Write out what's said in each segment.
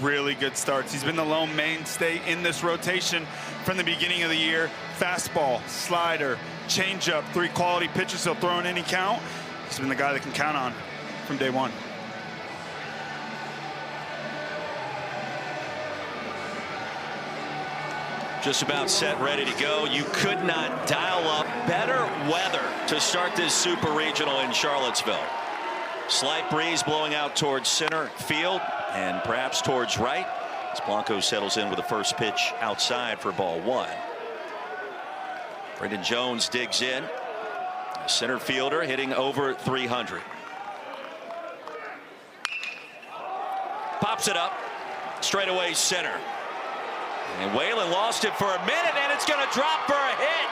Really good starts. He's been the lone mainstay in this rotation from the beginning of the year. Fastball, slider, changeup, 3 quality pitches he'll throw in any count. He's been the guy that can count on from day one. Just about set, ready to go. You could not dial up better weather to start this Super Regional in Charlottesville. Slight breeze blowing out towards center field and perhaps towards right as Blanco settles in with the first pitch outside for ball 1. Brendan Jones digs in. Center fielder hitting over 300. Pops it up. Straightaway center. And Whalen lost it for a minute, and it's going to drop for a hit.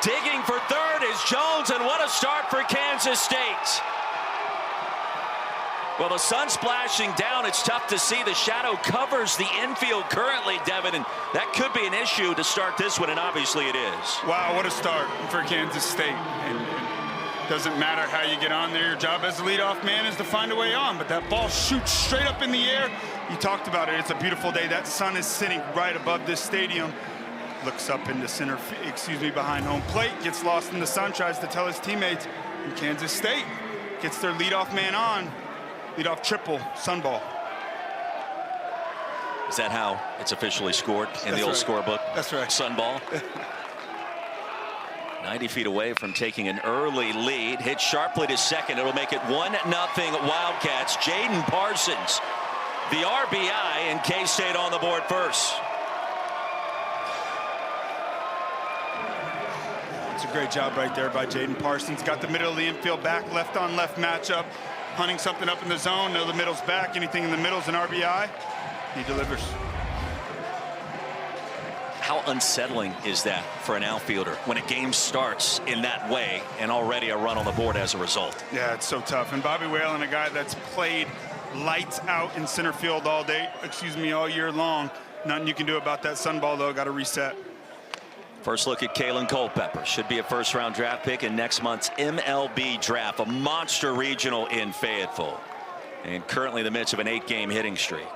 Digging for third is Jones, and what a start for Kansas State. Well, the sun's splashing down. It's tough to see. The shadow covers the infield currently, Devin, and that could be an issue to start this one, and obviously it is. Wow, what a start for Kansas State. And it doesn't matter how you get on there. Your job as a leadoff man is to find a way on, but that ball shoots straight up in the air. You talked about it. It's a beautiful day. That sun is sitting right above this stadium. Looks up into behind home plate, gets lost in the sun, tries to tell his teammates. And Kansas State gets their leadoff man on. Leadoff triple, Sunball. Is that how it's officially scored in the old scorebook? That's right. Sunball. 90 feet away from taking an early lead. Hit sharply to second. It'll make it 1-0 Wildcats. Jaden Parsons, the RBI, and K-State on the board first. It's a great job right there by Jaden Parsons. Got the middle of the infield back, left on left matchup. Hunting something up in the zone. No, the middle's back. Anything in the middle's an RBI. He delivers. How unsettling is that for an outfielder when a game starts in that way and already a run on the board as a result? Yeah, it's so tough. And Bobby Whalen, a guy that's played lights out in center field all year long. Nothing you can do about that Sunball, though. Got to reset. First look at Kalen Culpepper. Should be a first-round draft pick in next month's MLB draft. A monster regional in Fayetteville. And currently in the midst of an 8-game hitting streak.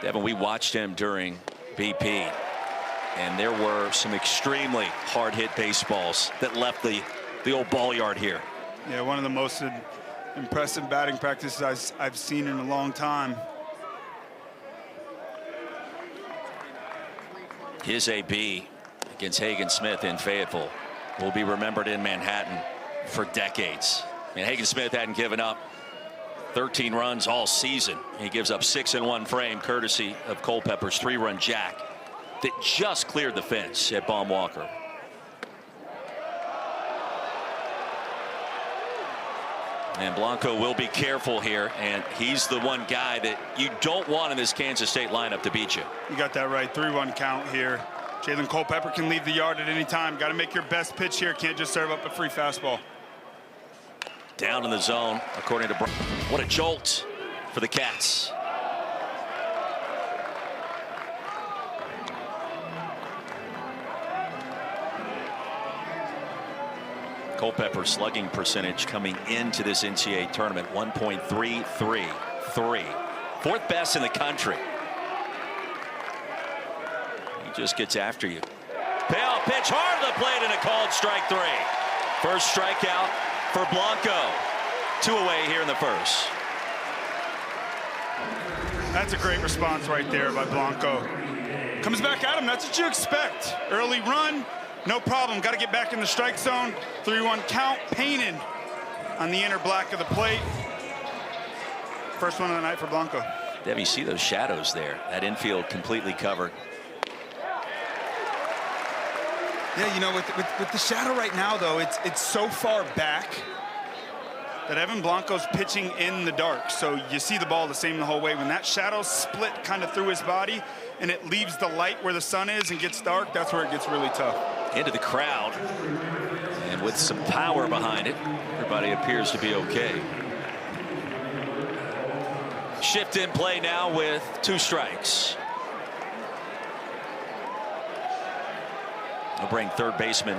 Devin, we watched him during BP. And there were some extremely hard-hit baseballs that left the old ball yard here. Yeah, one of the most impressive batting practices I've seen in a long time. His AB against Hagen Smith in Fayetteville will be remembered in Manhattan for decades. And Hagen Smith hadn't given up 13 runs all season. He gives up 6 in one frame, courtesy of Culpepper's 3-run jack that just cleared the fence at Baum Walker. And Blanco will be careful here, and he's the one guy that you don't want in this Kansas State lineup to beat you. You got that right. 3-1 count here. Jalen Culpepper can leave the yard at any time. Got to make your best pitch here. Can't just serve up a free fastball. Down in the zone, according to Brian. What a jolt for the Cats. Culpepper's slugging percentage coming into this NCAA tournament, 1.333. 4th best in the country. He just gets after you. Payoff pitch hard to the plate and a called strike 3. First strikeout for Blanco. 2 away here in the first. That's a great response right there by Blanco. Comes back at him. That's what you expect. Early run. No problem. Got to get back in the strike zone. 3-1 count. Painted on the inner black of the plate. First one of the night for Blanco. Dev, you see those shadows there. That infield completely covered. Yeah, you know, with the shadow right now, though, it's so far back that Evan Blanco's pitching in the dark. So you see the ball the same the whole way. When that shadow split kind of through his body and it leaves the light where the sun is and gets dark, that's where it gets really tough. Into the crowd, and with some power behind it, everybody appears to be okay. Shift in play now with 2 strikes. They'll bring third baseman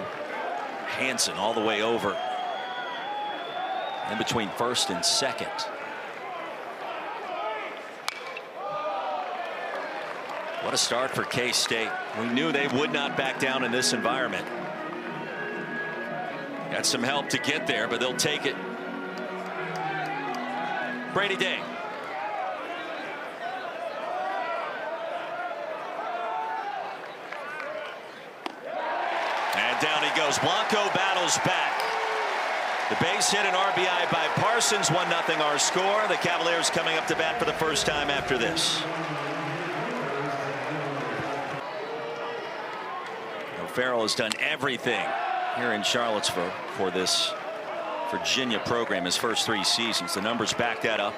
Hansen all the way over in between first and second. What a start for K-State. We knew they would not back down in this environment. Got some help to get there, but they'll take it. Brady Day. And down he goes. Blanco battles back. The base hit, an RBI by Parsons. 1-0 our score. The Cavaliers coming up to bat for the first time after this. Farrell has done everything here in Charlottesville for this Virginia program his first 3 seasons. The numbers back that up.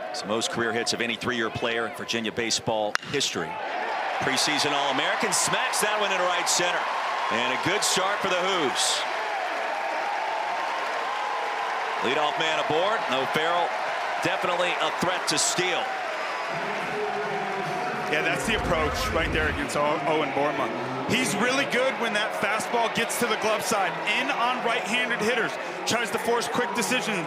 It's the most career hits of any 3-year player in Virginia baseball history. Preseason All-American, smacks that one into right center. And a good start for the Hoos. Leadoff man aboard. No, Farrell definitely a threat to steal. Yeah, that's the approach right there against Owen Boerema. He's really good when that fastball gets to the glove side. In on right-handed hitters. Tries to force quick decisions.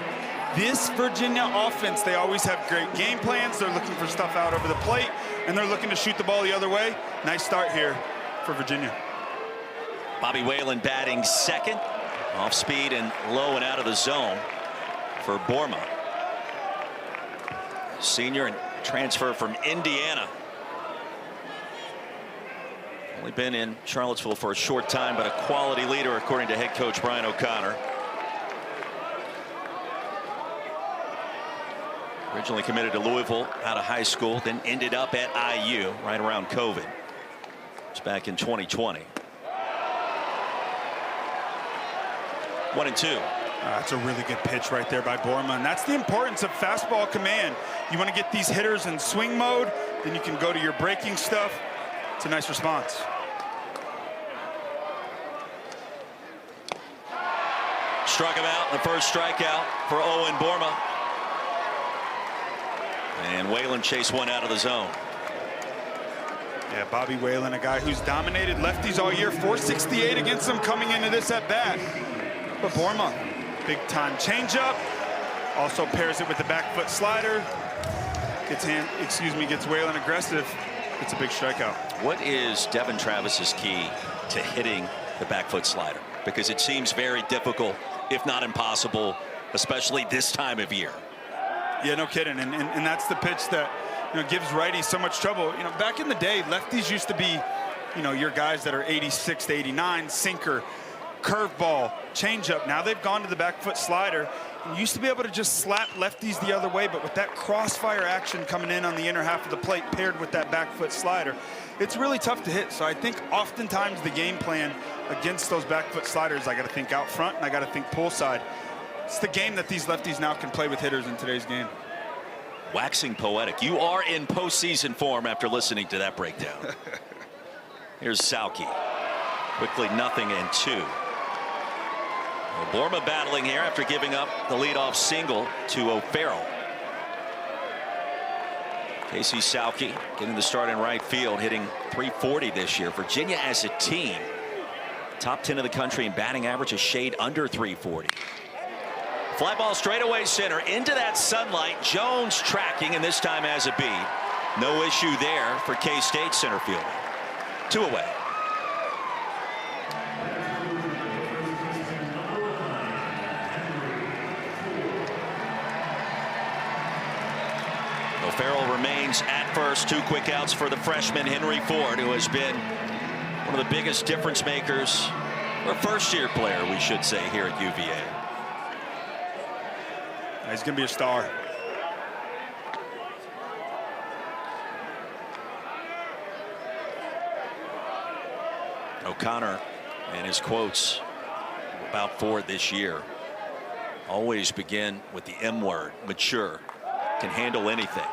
This Virginia offense, they always have great game plans. They're looking for stuff out over the plate, and they're looking to shoot the ball the other way. Nice start here for Virginia. Bobby Whalen batting second. Off speed and low and out of the zone for Boerema. Senior and transfer from Indiana. Only been in Charlottesville for a short time, but a quality leader according to head coach Brian O'Connor. Originally committed to Louisville out of high school, then ended up at IU right around COVID. It's back in 2020. 1-2. That's a really good pitch right there by Boerema, and that's the importance of fastball command. You want to get these hitters in swing mode, then you can go to your breaking stuff. It's a nice response. Struck him out in the first strikeout for Owen Boerema. And Whalen chased one out of the zone. Yeah, Bobby Whalen, a guy who's dominated lefties all year. 468 against them coming into this at bat. But Boerema, big time changeup. Also pairs it with the back foot slider. Gets Whalen aggressive. It's a big strikeout. What is Devin Travis's key to hitting the back foot slider? Because it seems very difficult, if not impossible, especially this time of year. Yeah, no kidding. And that's the pitch that, gives righties so much trouble. Back in the day, lefties used to be, your guys that are 86 to 89, sinker, curveball, changeup. Now they've gone to the back foot slider. You used to be able to just slap lefties the other way, but with that crossfire action coming in on the inner half of the plate paired with that back foot slider, it's really tough to hit. So I think oftentimes the game plan against those back foot sliders, I got to think out front and I got to think pull side. It's the game that these lefties now can play with hitters in today's game. Waxing poetic. You are in postseason form after listening to that breakdown. Here's Sauke. Quickly 0-2. Boerema battling here after giving up the leadoff single to O'Farrell. Casey Sauke getting the start in right field, hitting .340 this year. Virginia as a team, top 10 of the country in batting average, a shade under .340. Fly ball straightaway center into that sunlight. Jones tracking, and this time has a beat. No issue there for K-State center fielder. 2 away. Farrell remains at first. 2 quick outs for the freshman Henry Ford, who has been one of the biggest difference makers, or first-year player, we should say, here at UVA. He's going to be a star. O'Connor and his quotes about Ford this year always begin with the M word, mature, can handle anything.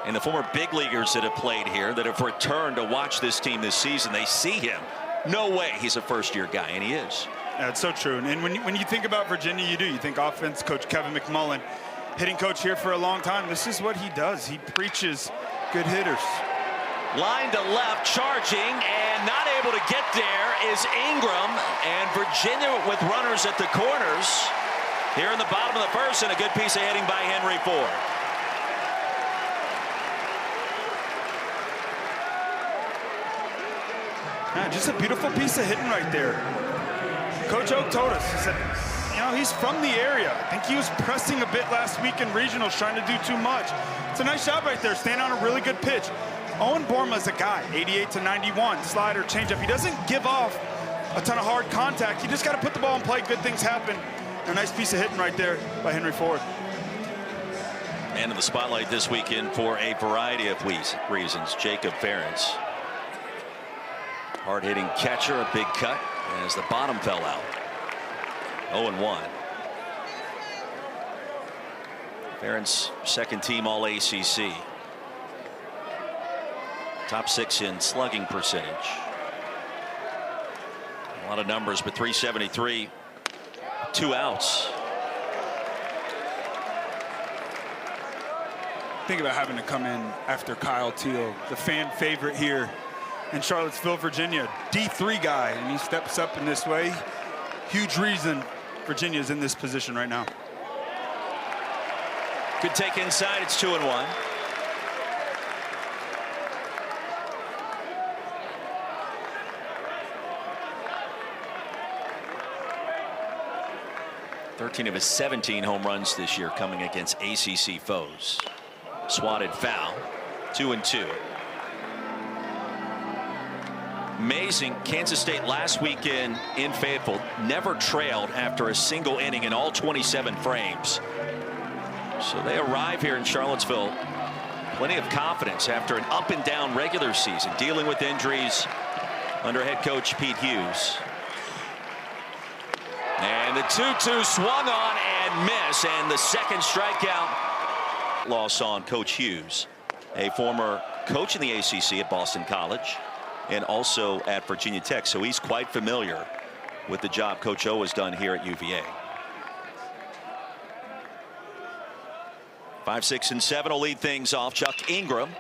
And the former big leaguers that have played here, that have returned to watch this team this season, they see him. No way he's a first-year guy, and he is. That's so true. And when you think about Virginia, you think offense. Coach Kevin McMullen, hitting coach here for a long time. This is what he does. He preaches good hitters. Line to left, charging, and not able to get there is Ingram. And Virginia with runners at the corners here in the bottom of the first, and a good piece of hitting by Henry Ford. Yeah, just a beautiful piece of hitting right there. Coach Oak told us, he said, you know, he's from the area. I think he was pressing a bit last week in regionals, trying to do too much. It's a nice job right there, staying on a really good pitch. Owen Borma's a guy, 88 to 91, slider, changeup. He doesn't give off a ton of hard contact. You just got to put the ball in play, good things happen. A nice piece of hitting right there by Henry Ford. Man in the spotlight this weekend for a variety of reasons, Jacob Ferentz. Hard-hitting catcher, a big cut as the bottom fell out. 0-1. Ferentz, second team All-ACC. Top 6 in slugging percentage. A lot of numbers, but 373, 2 outs. Think about having to come in after Kyle Teal, the fan favorite here in Charlottesville, Virginia, D3 guy, and he steps up in this way. Huge reason Virginia's in this position right now. Good take inside, it's 2-1. Thirteen of his 17 home runs this year coming against ACC foes. Swatted foul, 2-2. Amazing, Kansas State last weekend in Fayetteville never trailed after a single inning in all 27 frames. So they arrive here in Charlottesville, plenty of confidence after an up and down regular season, dealing with injuries under head coach Pete Hughes. And the 2-2 swung on and miss, and the second strikeout loss on Coach Hughes, a former coach in the ACC at Boston College and also at Virginia Tech, so he's quite familiar with the job Coach O has done here at UVA. 5, 6, and 7 will lead things off. Chuck Ingram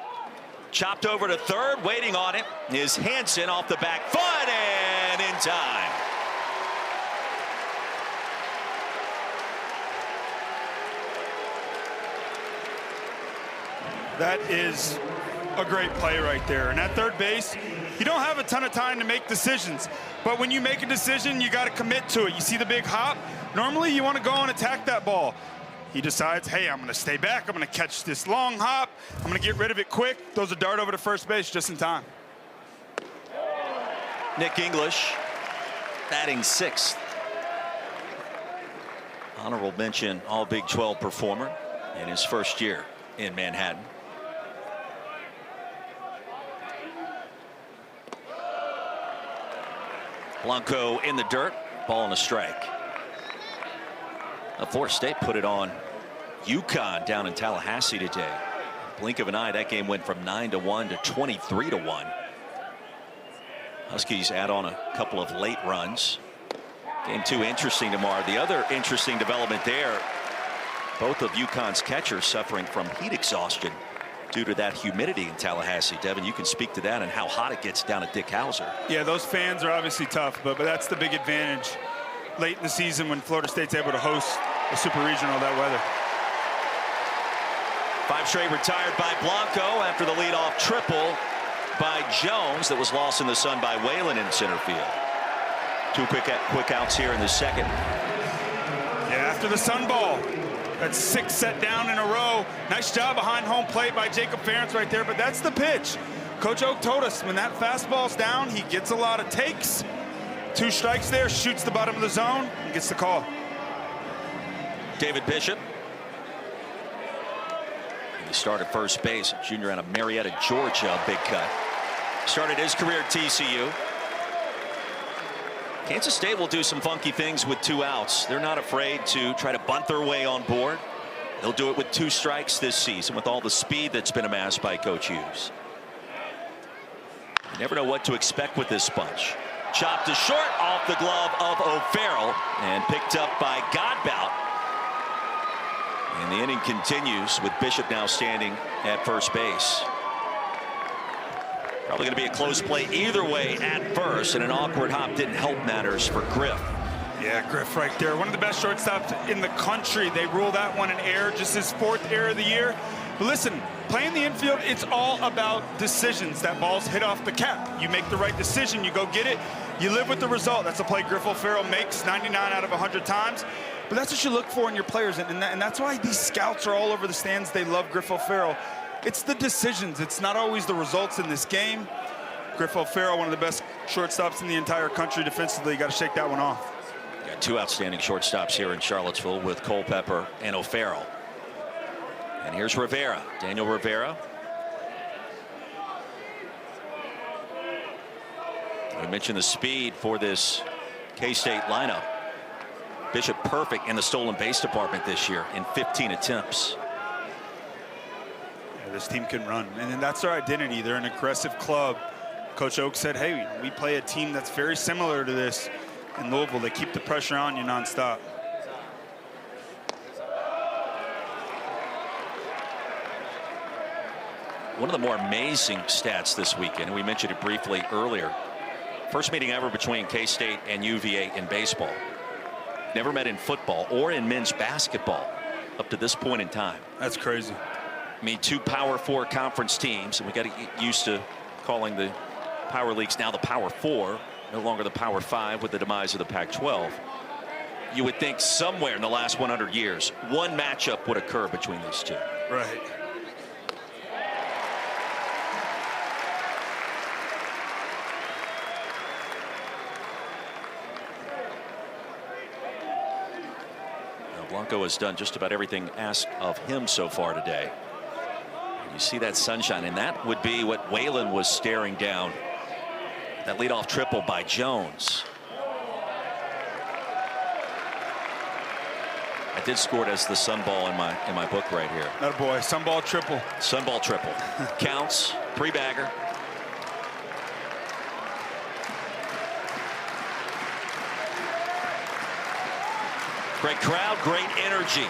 chopped over to third, waiting on it is Hansen off the back foot and in time. That is a great play right there. And at third base, you don't have a ton of time to make decisions. But when you make a decision, you got to commit to it. You see the big hop? Normally, you want to go and attack that ball. He decides, hey, I'm going to stay back. I'm going to catch this long hop. I'm going to get rid of it quick. Throws a dart over to first base just in time. Nick English batting 6th. Honorable mention All Big 12 performer in his first year in Manhattan. Blanco in the dirt, ball and a strike. Florida State put it on UConn down in Tallahassee today. Blink of an eye, that game went from 9-1 to 23-1. Huskies add on a couple of late runs. Game 2 interesting tomorrow. The other interesting development there, both of UConn's catchers suffering from heat exhaustion due to that humidity in Tallahassee. Devin, you can speak to that and how hot it gets down at Dick Hauser. Yeah, those fans are obviously tough, but that's the big advantage late in the season when Florida State's able to host a super regional that weather. 5 straight retired by Blanco after the leadoff triple by Jones that was lost in the sun by Whalen in center field. 2 quick outs here in the second. Yeah, after the sun ball. That's 6 set down in a row. Nice job behind home plate by Jacob Ferentz right there, but that's the pitch. Coach Oak told us when that fastball's down, he gets a lot of takes. 2 strikes there, shoots the bottom of the zone, and gets the call. David Bishop. He started first base, junior out of Marietta, Georgia, a big cut. Started his career at TCU. Kansas State will do some funky things with 2 outs. They're not afraid to try to bunt their way on board. They'll do it with 2 strikes this season with all the speed that's been amassed by Coach Hughes. You never know what to expect with this bunch. Chopped to short off the glove of O'Farrell and picked up by Godbout. And the inning continues with Bishop now standing at first base. Probably going to be a close play either way at first, and an awkward hop didn't help matters for Griff. Yeah, Griff right there. One of the best shortstops in the country. They rule that one an error, just his 4th error of the year. But listen, playing the infield, it's all about decisions. That ball's hit off the cap. You make the right decision, you go get it, you live with the result. That's a play Griff O'Farrell makes 99 out of 100 times. But that's what you look for in your players, and that's why these scouts are all over the stands. They love Griff O'Farrell. It's the decisions. It's not always the results in this game. Griff O'Farrell, one of the best shortstops in the entire country defensively. You got to shake that one off. Got two outstanding shortstops here in Charlottesville with Culpepper and O'Farrell. And here's Rivera, Daniel Rivera. I mentioned the speed for this K-State lineup. Bishop perfect in the stolen base department this year in 15 attempts. Yeah, this team can run, and that's their identity. They're an aggressive club. Coach Oak said, hey, we play a team that's very similar to this in Louisville. They keep the pressure on you nonstop. One of the more amazing stats this weekend, and we mentioned it briefly earlier. First meeting ever between K-State and UVA in baseball. Never met in football or in men's basketball up to this point in time. That's crazy. I mean, two Power 4 conference teams, and we got to get used to calling the Power Leagues now the Power 4, no longer the Power 5 with the demise of the Pac-12. You would think somewhere in the last 100 years, one matchup would occur between these two. Right. Blanco has done just about everything asked of him so far today. You see that sunshine, and that would be what Whalen was staring down. That leadoff triple by Jones. I did score it as the sunball in my book right here. That boy, sunball triple. Sunball triple. Counts, three-bagger. Great crowd, great energy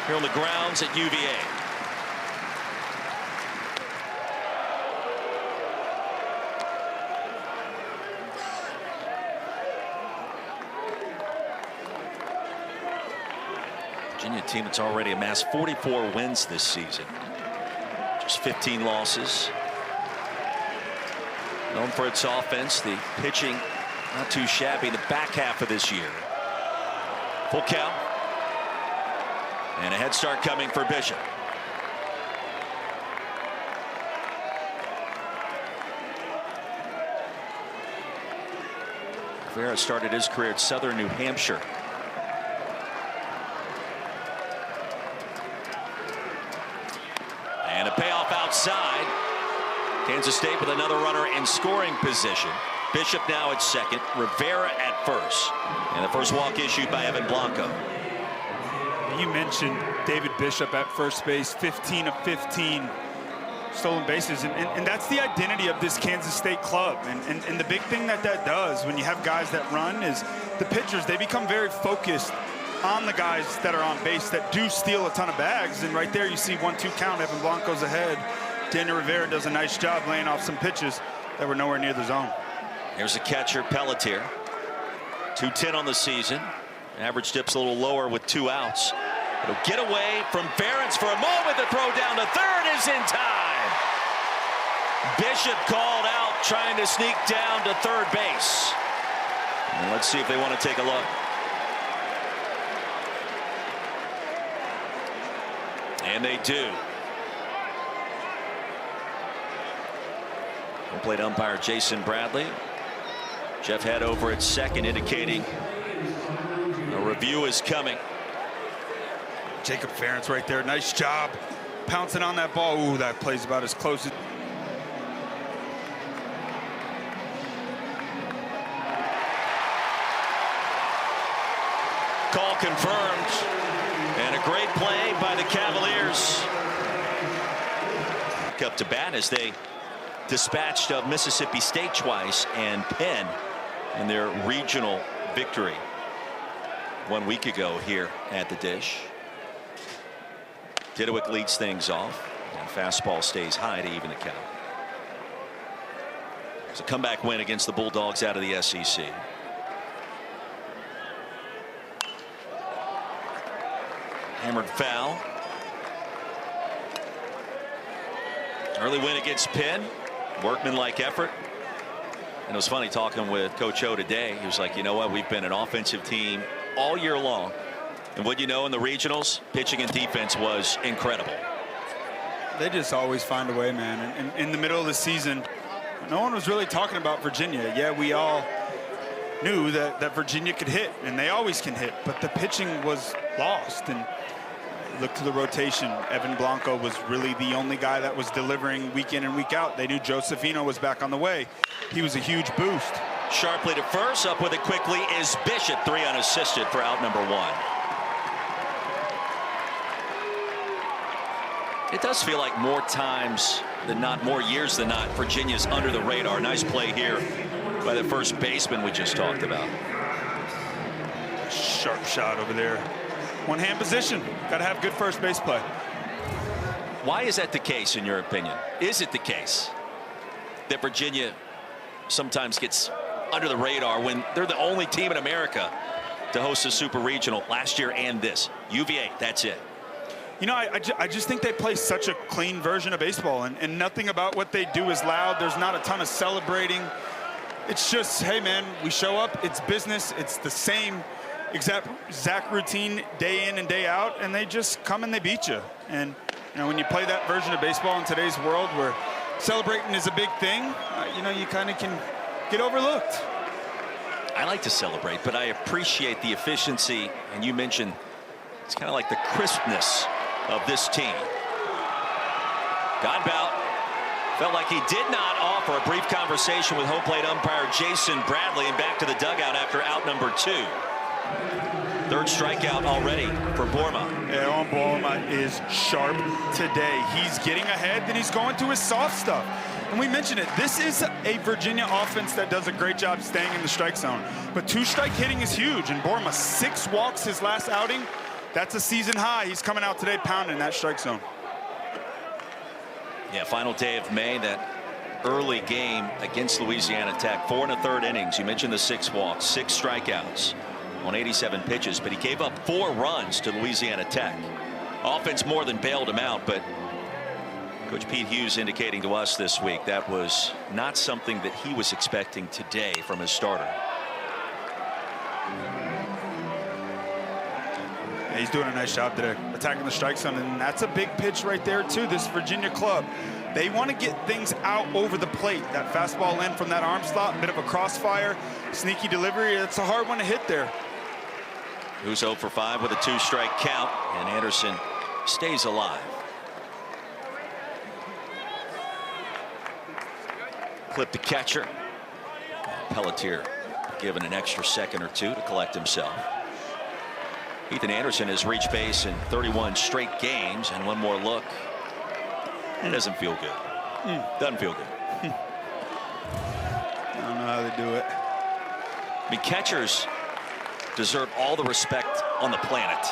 here on the grounds at UVA. Virginia team that's already amassed 44 wins this season. Just 15 losses. Known for its offense, the pitching not too shabby in the back half of this year. Full count. And a head start coming for Bishop. Rivera started his career at Southern New Hampshire. And a payoff outside. Kansas State with another runner in scoring position. Bishop now at second, Rivera at first. And the first walk issued by Evan Blanco. You mentioned David Bishop at first base, 15 of 15 stolen bases. And that's the identity of this Kansas State club. And the big thing that does when you have guys that run is the pitchers, they become very focused on the guys that are on base that do steal a ton of bags. And right there you see 1-2 count. Evan Blanco's ahead. Daniel Rivera does a nice job laying off some pitches that were nowhere near the zone. Here's the catcher, Pelletier. 210 on the season. Average dips a little lower with 2 outs. It'll get away from Ferentz for a moment. The throw down to third is in time. Bishop called out, trying to sneak down to third base. And let's see if they want to take a look. And they do. Home plate umpire Jason Bradley. Jeff Head over at second, indicating a review is coming. Jacob Ferentz right there. Nice job pouncing on that ball. Ooh, that play's about as close as. Call confirmed. And a great play by the Cavaliers. Up to bat as they dispatched of Mississippi State twice and Penn in their regional victory 1 week ago here at the Dish. Didowick leads things off, and fastball stays high to even the count. It's a comeback win against the Bulldogs out of the SEC. Hammered foul. Early win against Penn. Workmanlike effort. And it was funny talking with Coach O today. He was like, you know what? We've been an offensive team all year long. And what you know, in the regionals, pitching and defense was incredible. They just always find a way, man. And in the middle of the season, no one was really talking about Virginia. Yeah, we all knew that Virginia could hit, and they always can hit. But the pitching was lost. And look to the rotation. Evan Blanco was really the only guy that was delivering week in and week out. They knew Josefino was back on the way. He was a huge boost. Sharply to first. Up with it quickly is Bishop. 3 unassisted for out number 1. It does feel like more times than not, more years than not, Virginia's under the radar. Nice play here by the first baseman we just talked about. Sharp shot over there. One-hand position. Got to have good first base play. Why is that the case, in your opinion? Is it the case that Virginia sometimes gets under the radar when they're the only team in America to host a super regional last year and this? UVA, that's it. You know, I just think they play such a clean version of baseball, and nothing about what they do is loud. There's not a ton of celebrating. It's just, hey, man, we show up. It's business. It's the same exact routine day in and day out, and they just come and they beat you. And, you know, when you play that version of baseball in today's world where celebrating is a big thing, you know, you kind of can get overlooked. I like to celebrate, but I appreciate the efficiency, and you mentioned it's kind of like the crispness of this team. Godbout felt like he did not offer a brief conversation with home plate umpire Jason Bradley, and back to the dugout after out number 2. Third strikeout already for Boerema. Yeah, Boerema is sharp today. He's getting ahead, then he's going to his soft stuff. And we mentioned it, this is a Virginia offense that does a great job staying in the strike zone. But 2-strike hitting is huge, and Boerema 6 walks his last outing. That's a season high. He's coming out today pounding that strike zone. Yeah, final day of May, that early game against Louisiana Tech. 4 1/3 innings. You mentioned the 6 walks, 6 strikeouts on 87 pitches, but he gave up 4 runs to Louisiana Tech. Offense more than bailed him out, but Coach Pete Hughes indicating to us this week that was not something that he was expecting today from his starter. He's doing a nice job today, attacking the strike zone, and that's a big pitch right there too. This Virginia club, they want to get things out over the plate. That fastball in from that arm slot, bit of a crossfire, sneaky delivery. It's a hard one to hit there. Who's 0 for 5 with a 2-strike count, and Anderson stays alive. Clip the catcher. Pelletier given an extra second or 2 to collect himself. Ethan Anderson has reached base in 31 straight games, and one more look. It doesn't feel good. Doesn't feel good. I don't know how they do it. I mean, catchers deserve all the respect on the planet.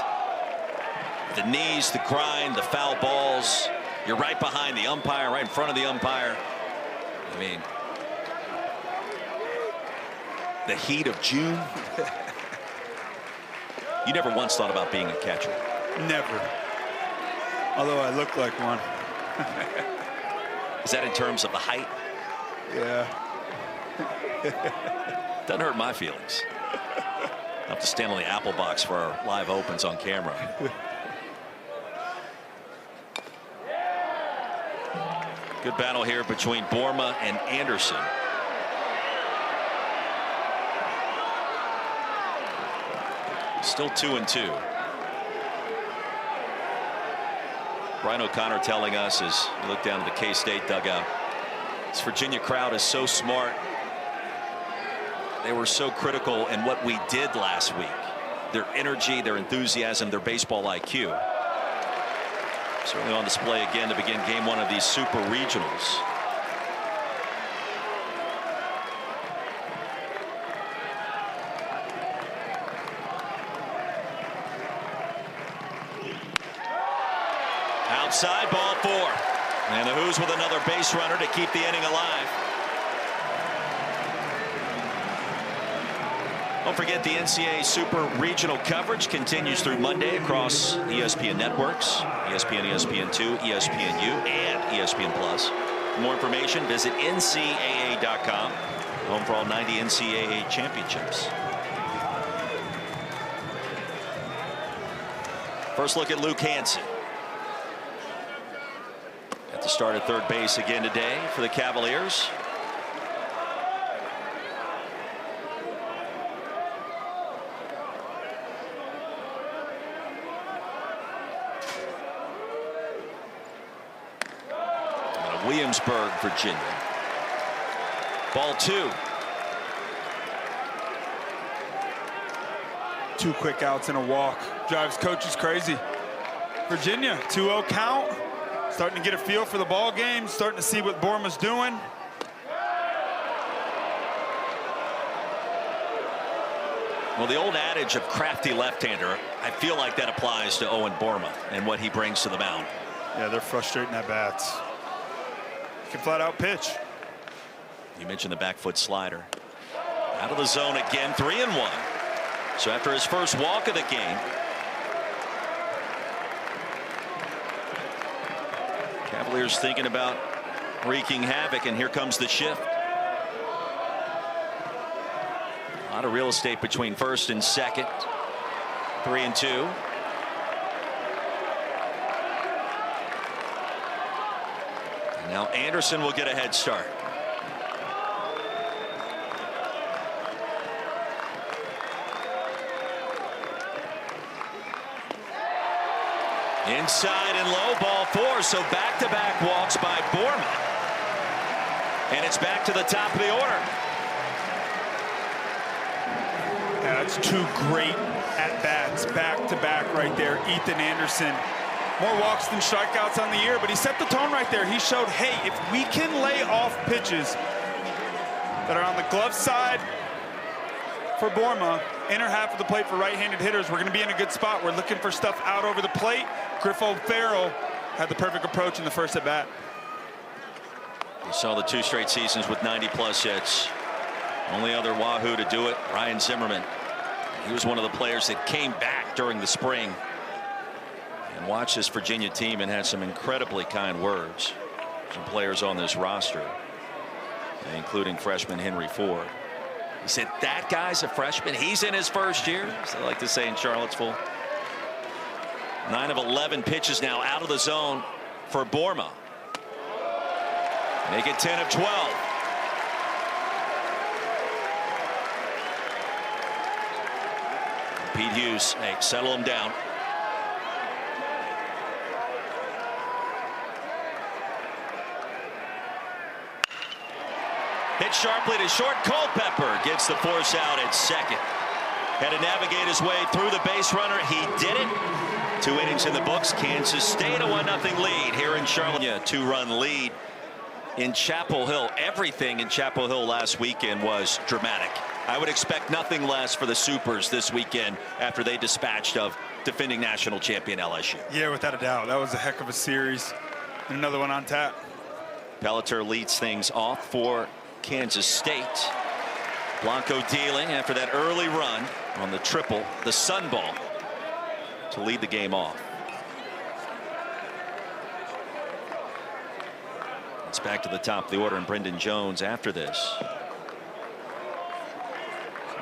The knees, the grind, the foul balls. You're right behind the umpire, right in front of the umpire. I mean, the heat of June. You never once thought about being a catcher? Never. Although I look like one. Is that in terms of the height? Yeah. Doesn't hurt my feelings. I have to stand on the apple box for our live opens on camera. Good battle here between Boerema and Anderson. Still 2-2. Brian O'Connor telling us as we look down at the K-State dugout, this Virginia crowd is so smart. They were so critical in what we did last week. Their energy, their enthusiasm, their baseball IQ. Certainly on display again to begin game 1 of these super regionals. Outside, ball 4. And the Who's with another base runner to keep the inning alive. Don't forget the NCAA Super Regional coverage continues through Monday across ESPN networks, ESPN, ESPN2, ESPNU, and ESPN Plus. For more information, visit ncaa.com. Home for all 90 NCAA championships. First look at Luke Hansen. At the start at third base again today for the Cavaliers. Williamsburg, Virginia. Ball 2. 2 quick outs and a walk. Drives coaches crazy. Virginia, 2-0 count. Starting to get a feel for the ball game. Starting to see what Borma's doing. Well, the old adage of crafty left-hander, I feel like that applies to Owen Borma and what he brings to the mound. Yeah, they're frustrating at bats. Can flat out pitch. You mentioned the back foot slider. Out of the zone again, 3-1. So after his first walk of the game, Cavaliers thinking about wreaking havoc, and here comes the shift. A lot of real estate between first and second. 3-2. Now Anderson will get a head start. Inside and low, ball 4. So back-to-back walks by Borma. And it's back to the top of the order. Yeah, that's 2 great at-bats back-to-back right there. Ethan Anderson. More walks than strikeouts on the year, but he set the tone right there. He showed, hey, if we can lay off pitches that are on the glove side for Borma, inner half of the plate for right-handed hitters, we're going to be in a good spot. We're looking for stuff out over the plate. Griff O'Farrell had the perfect approach in the first at-bat. We saw the 2 straight seasons with 90-plus hits. Only other Wahoo to do it, Ryan Zimmerman. He was one of the players that came back during the spring and watched this Virginia team and had some incredibly kind words. Some players on this roster, including freshman Henry Ford. He said, that guy's a freshman. He's in his first year, as they like to say in Charlottesville. 9 of 11 pitches now out of the zone for Borma. Make it 10 of 12. Pete Hughes, hey, settle him down. Hit sharply to short. Culpepper gets the force out at second. Had to navigate his way through the base runner. He did it. 2 innings in the books. Kansas State a 1-0 lead here in Charlotte. Yeah, 2-run lead in Chapel Hill. Everything in Chapel Hill last weekend was dramatic. I would expect nothing less for the Supers this weekend after they dispatched of defending national champion LSU. Yeah, without a doubt. That was a heck of a series. And another one on tap. Pelletier leads things off for Kansas State. Blanco dealing after that early run on the triple, the Sun Ball, to lead the game off. It's back to the top of the order, and Brendan Jones after this.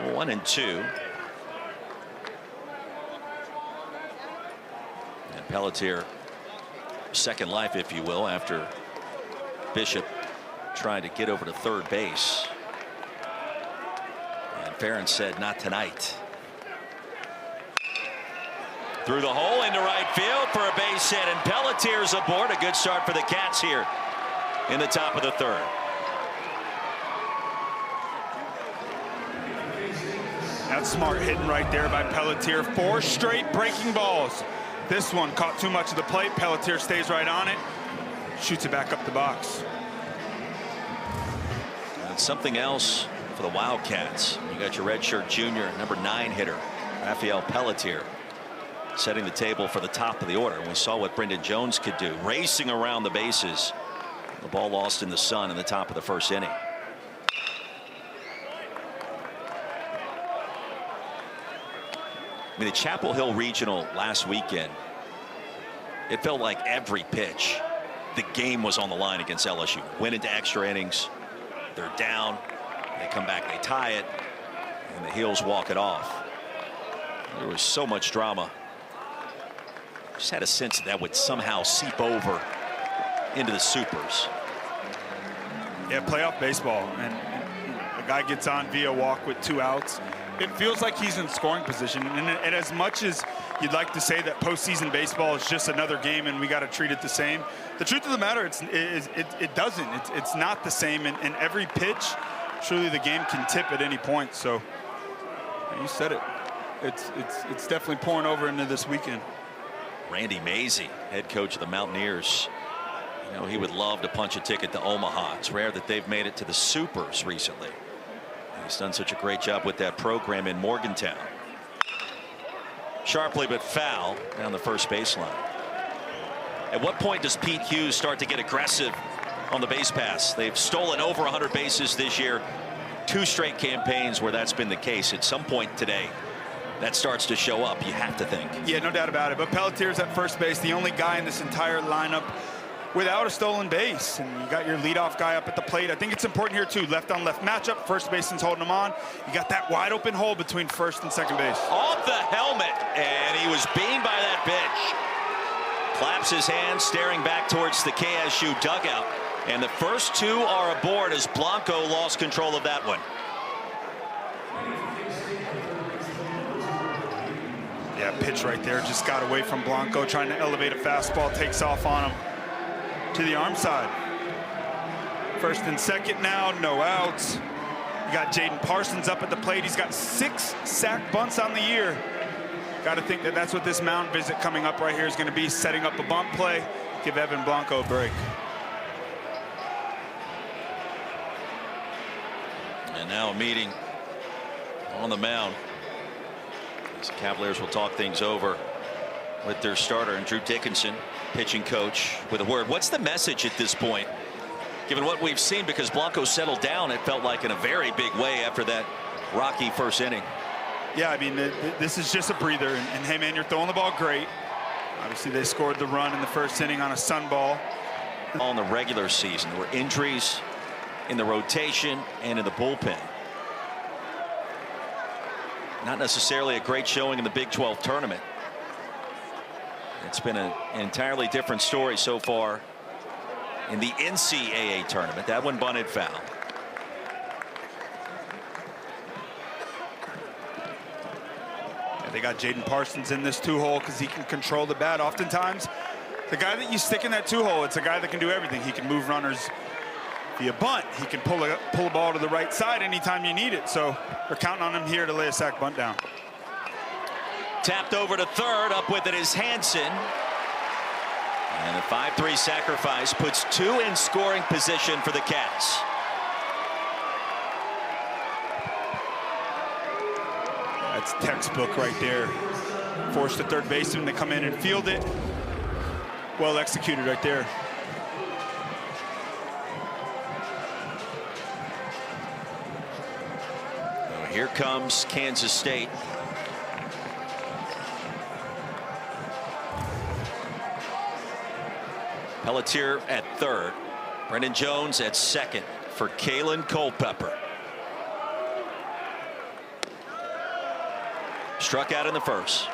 1-2. And Pelletier, second life, if you will, after Bishop tried to get over to third base. And Farron said, not tonight. Through the hole into right field for a base hit, and Pelletier's aboard. A good start for the Cats here in the top of the third. That's smart hitting right there by Pelletier. 4 straight breaking balls. This one caught too much of the plate. Pelletier stays right on it. Shoots it back up the box. And something else for the Wildcats. You got your redshirt junior, number 9 hitter, Rafael Pelletier, setting the table for the top of the order. And we saw what Brendan Jones could do, racing around the bases. The ball lost in the sun in the top of the first inning. I mean, the Chapel Hill Regional last weekend, it felt like every pitch, the game was on the line against LSU. Went into extra innings. They're down. They come back, they tie it, and the Heels walk it off. There was so much drama. Just had a sense that would somehow seep over into the Supers. Yeah, playoff baseball, and a guy gets on via walk with 2 outs. It feels like he's in scoring position, and as much as you'd like to say that postseason baseball is just another game and we got to treat it the same, the truth of the matter, it doesn't. It's not the same, and every pitch, truly the game can tip at any point. So you said it. It's definitely pouring over into this weekend. Randy Mazey, head coach of the Mountaineers. You know, he would love to punch a ticket to Omaha. It's rare that they've made it to the Supers recently. He's done such a great job with that program in Morgantown. Sharply but foul down the first baseline. At what point does Pete Hughes start to get aggressive on the base pass? They've stolen over 100 bases this year. 2 straight campaigns where that's been the case. At some point today, that starts to show up, you have to think. Yeah, no doubt about it. But Pelletier's at first base, the only guy in this entire lineup without a stolen base. And you got your leadoff guy up at the plate. I think it's important here, too. Left-on-left matchup. First baseman's holding him on. You got that wide-open hole between first and second base. Off the helmet, and he was beamed by that pitch. Claps his hands, staring back towards the KSU dugout. And the first 2 are aboard as Blanco lost control of that one. Yeah, pitch right there. Just got away from Blanco, trying to elevate a fastball. Takes off on him to the arm side. First and second now, no outs. You got Jaden Parsons up at the plate. He's got 6 sack bunts on the year. Got to think that that's what this mound visit coming up right here is going to be, setting up a bunt play. Give Evan Blanco a break. And now a meeting on the mound. The Cavaliers will talk things over with their starter, and Drew Dickinson, pitching coach, with a word. What's the message at this point, given what we've seen? Because Blanco settled down, it felt like, in a very big way after that rocky first inning. Yeah, I mean, this is just a breather. And hey, man, you're throwing the ball great. Obviously, they scored the run in the first inning on a sun ball. In the regular season, there were injuries in the rotation and in the bullpen. Not necessarily a great showing in the Big 12 tournament. It's been an entirely different story so far in the NCAA tournament. That one bunted foul. Yeah, they got Jaden Parsons in this 2-hole because he can control the bat. Oftentimes, the guy that you stick in that 2-hole, it's a guy that can do everything. He can move runners via bunt. He can pull a ball to the right side anytime you need it. So we're counting on him here to lay a sac bunt down. Tapped over to third. Up with it is Hansen. And the 5-3 sacrifice puts 2 in scoring position for the Cats. That's textbook right there. Forced the third baseman to come in and field it. Well executed right there. Here comes Kansas State. Pelletier at third. Brendan Jones at second for Kalen Culpepper. Struck out in the first.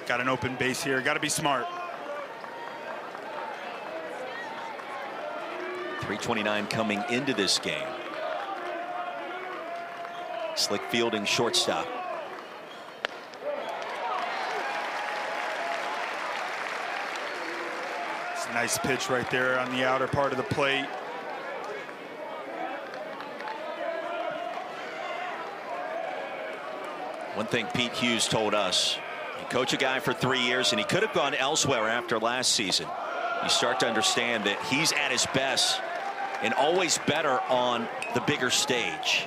Got an open base here. Got to be smart. 3:29 coming into this game. Slick fielding shortstop. It's a nice pitch right there on the outer part of the plate. One thing Pete Hughes told us, he coached a guy for 3 years and he could have gone elsewhere after last season. You start to understand that he's at his best and always better on the bigger stage.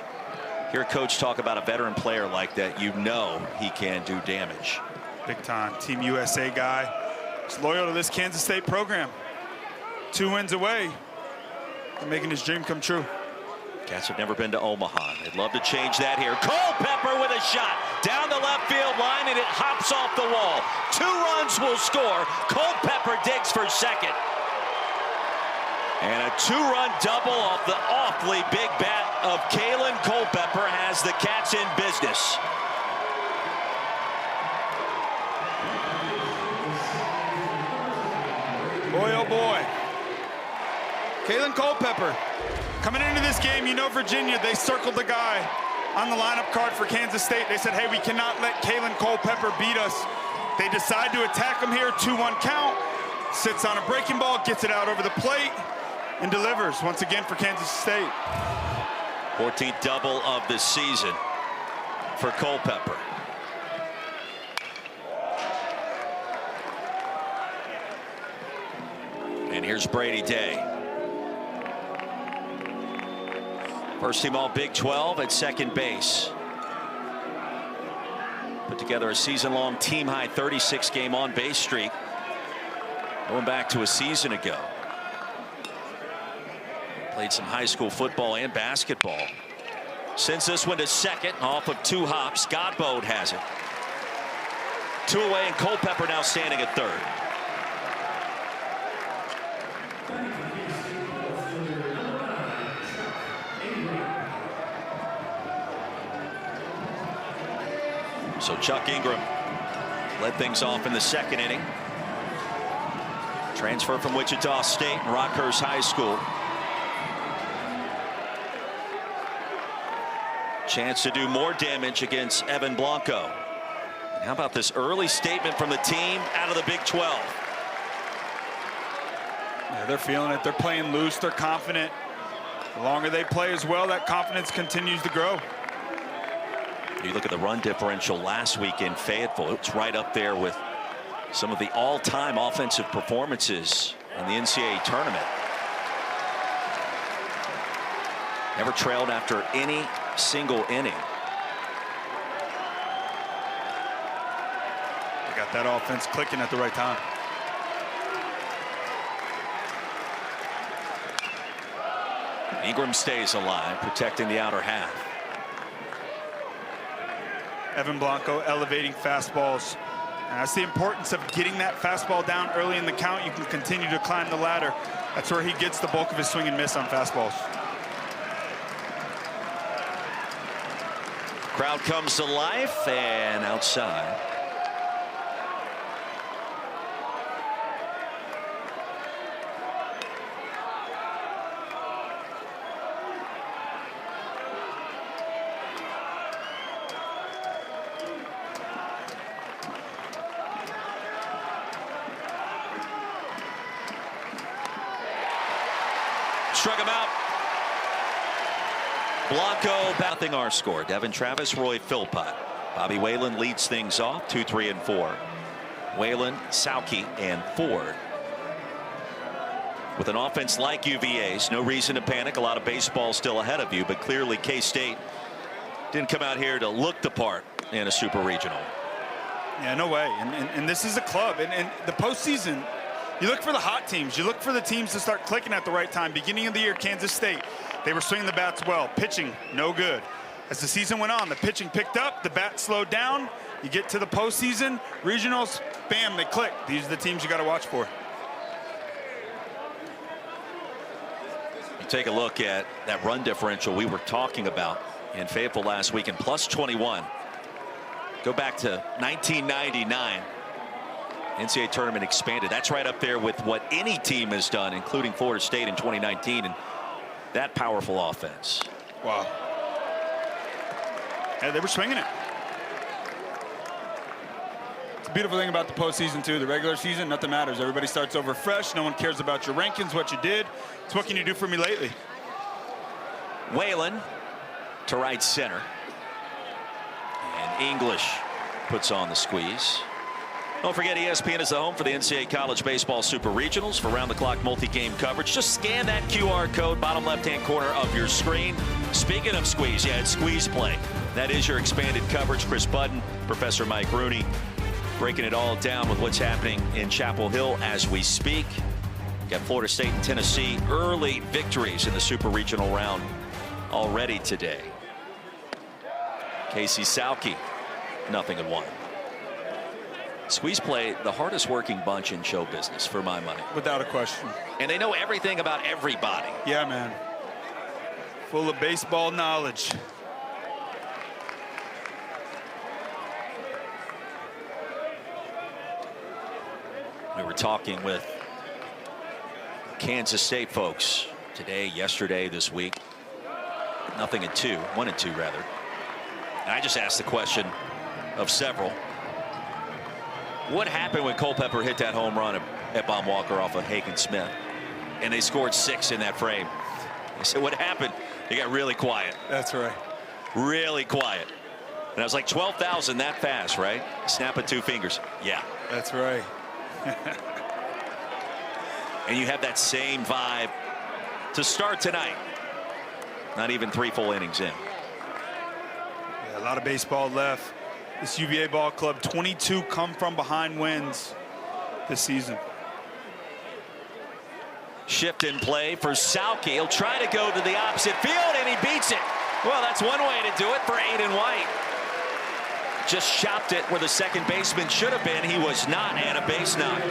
Hear a coach talk about a veteran player like that, you know he can do damage. Big time. Team USA guy. He's loyal to this Kansas State program. 2 wins away from making his dream come true. Cats have never been to Omaha. They'd love to change that here. Culpepper with a shot down the left field line, and it hops off the wall. 2 runs will score. Culpepper digs for second. And a 2-run double off the awfully big bat of Kalen Culpepper has the Cats in business. Boy, oh boy. Kalen Culpepper. Coming into this game, you know Virginia, they circled the guy on the lineup card for Kansas State. They said, hey, we cannot let Kalen Culpepper beat us. They decide to attack him here, 2-1 count. Sits on a breaking ball, gets it out over the plate, and delivers once again for Kansas State. 14th double of the season for Culpepper. And here's Brady Day. First team all Big 12 at second base. Put together a season-long team-high 36-game on-base streak, going back to a season ago. Played some high school football and basketball. Sends this one to second off of 2 hops. Godbold has it. 2 away, and Culpepper now standing at third. So Chuck Ingram led things off in the second inning. Transfer from Wichita State and Rockhurst High School. Chance to do more damage against Evan Blanco. And how about this early statement from the team out of the Big 12? Yeah, they're feeling it. They're playing loose. They're confident. The longer they play as well, that confidence continues to grow. You look at the run differential last week in Fayetteville. It's right up there with some of the all-time offensive performances in the NCAA tournament. Never trailed after any single inning. They got that offense clicking at the right time. Ingram stays alive, protecting the outer half. Evan Blanco elevating fastballs. And that's the importance of getting that fastball down early in the count. You can continue to climb the ladder. That's where he gets the bulk of his swing and miss on fastballs. Crowd comes to life, and outside. Struck him out. Blanco, nothing our score. Devin Travis, Roy Philpott. Bobby Whalen leads things off, 2, 3, and 4. Whalen, Sauke, and Ford. With an offense like UVA's, no reason to panic. A lot of baseball still ahead of you, but clearly K-State didn't come out here to look the part in a super regional. Yeah, no way. And this is a club. And the postseason, you look for the hot teams. You look for the teams to start clicking at the right time. Beginning of the year, Kansas State, they were swinging the bats well. Pitching, no good. As the season went on, the pitching picked up, the bat slowed down. You get to the postseason, regionals, bam, they click. These are the teams you got to watch for. You take a look at that run differential we were talking about in Fayetteville last week, and plus 21. Go back to 1999. NCAA tournament expanded. That's right up there with what any team has done, including Florida State in 2019, and that powerful offense. Wow. Yeah, they were swinging it. It's a beautiful thing about the postseason, too. The regular season, nothing matters. Everybody starts over fresh. No one cares about your rankings, what you did. It's what can you do for me lately? Whalen to right center. And English puts on the squeeze. Don't forget, ESPN is the home for the NCAA College Baseball Super Regionals. For round-the-clock multi-game coverage, just scan that QR code, bottom left-hand corner of your screen. Speaking of squeeze, yeah, it's squeeze play. That is your expanded coverage. Chris Budden, Professor Mike Rooney, breaking it all down with what's happening in Chapel Hill as we speak. Got Florida State and Tennessee early victories in the Super Regional round already today. Casey Sauke, 0-1. Squeeze play, the hardest working bunch in show business, for my money. Without a question. And they know everything about everybody. Yeah, man. Full of baseball knowledge. We were talking with Kansas State folks today, yesterday, this week. 0-2, 1-2 rather. And I just asked the question of several. What happened when Culpepper hit that home run at Baum Walker off of Hagen Smith? And they scored 6 in that frame. I said, what happened? They got really quiet. That's right. Really quiet. And I was like, 12,000 that fast, right? Snapping 2 fingers. Yeah. That's right. And you have that same vibe to start tonight. Not even 3 full innings in. Yeah, a lot of baseball left. This UVA ball club, 22 come from behind wins this season. Shift in play for Sauke. He'll try to go to the opposite field, and he beats it. Well, that's one way to do it for Aiden White. Just chopped it where the second baseman should have been. He was not, and a base knock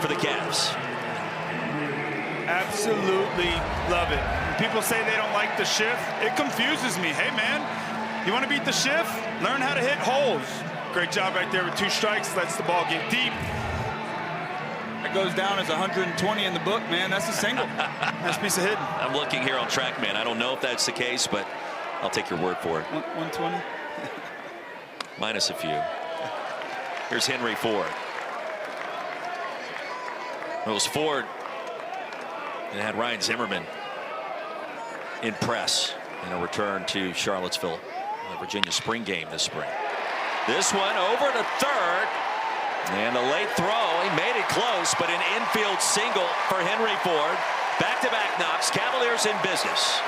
for the Cavs. Absolutely love it. When people say they don't like the shift, it confuses me. Hey, man, you want to beat the shift? Learn how to hit holes. Great job right there with 2 strikes. Lets the ball get deep. That goes down as 120 in the book, man. That's a single. Nice piece of hitting. I'm looking here on TrackMan. I don't know if that's the case, but I'll take your word for it. 120? Minus a few. Here's Henry Ford. It was Ford and had Ryan Zimmerman in press in a return to Charlottesville, Virginia spring game this spring. This one over to third, and a late throw. He made it close, but an infield single for Henry Ford. Back-to-back knocks. Cavaliers in business.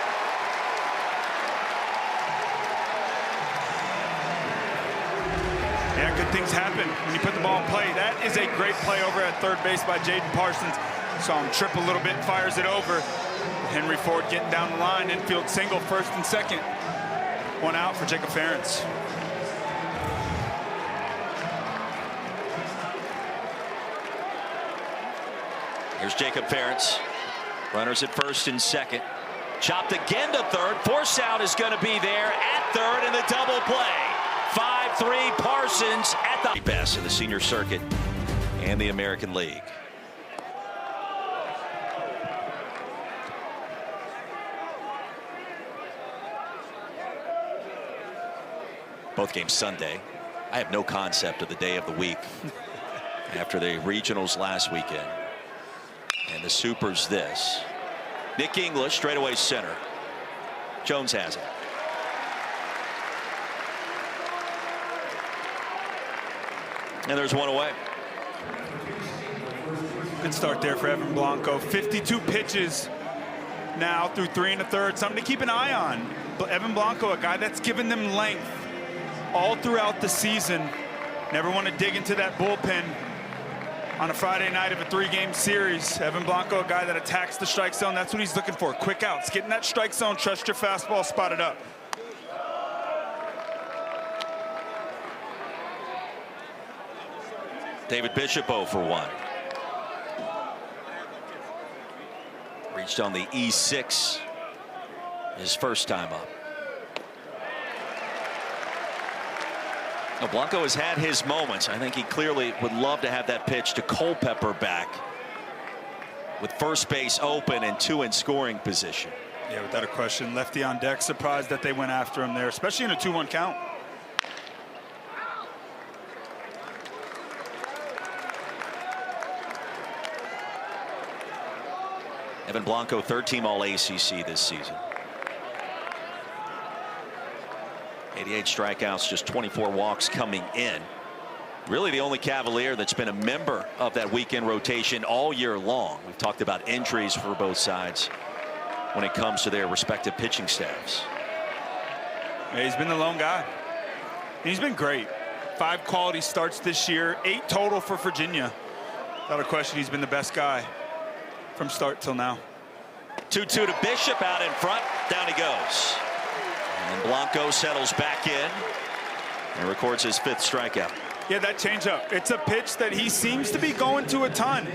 Yeah, good things happen when you put the ball in play. That is a great play over at third base by Jaden Parsons. Saw him trip a little bit, fires it over. Henry Ford getting down the line, infield single, first and second. 1 out for Jacob Ferentz. Here's Jacob Ferentz. Runners at first and second. Chopped again to third. Force out is going to be there at third in the double play. 5-3 Parsons at the best in the senior circuit and the American League. Both games Sunday. I have no concept of the day of the week after the regionals last weekend. And the Supers this. Nick English straightaway center. Jones has it. And there's one away. Good start there for Evan Blanco. 52 pitches now through 3 1/3. Something to keep an eye on. But Evan Blanco, a guy that's given them length all throughout the season. Never want to dig into that bullpen on a Friday night of a 3-game series. Evan Blanco, a guy that attacks the strike zone. That's what he's looking for. Quick outs. Get in that strike zone. Trust your fastball. Spot it up. David Bishop 0 for 1. Reached on the E6 his first time up. Now, Blanco has had his moments. I think he clearly would love to have that pitch to Culpepper back with first base open and 2 in scoring position. Yeah, without a question. Lefty on deck. Surprised that they went after him there, especially in a 2-1 count. Evan Blanco, 3rd-team All-ACC this season. 88 strikeouts, just 24 walks coming in. Really the only Cavalier that's been a member of that weekend rotation all year long. We've talked about injuries for both sides when it comes to their respective pitching staffs. Yeah, he's been the lone guy. And he's been great. 5 quality starts this year, 8 total for Virginia. Without a question, he's been the best guy from start till now. 2-2 to Bishop out in front. Down he goes. And Blanco settles back in and records his 5th strikeout. Yeah, that changeup. It's a pitch that he seems to be going to a ton.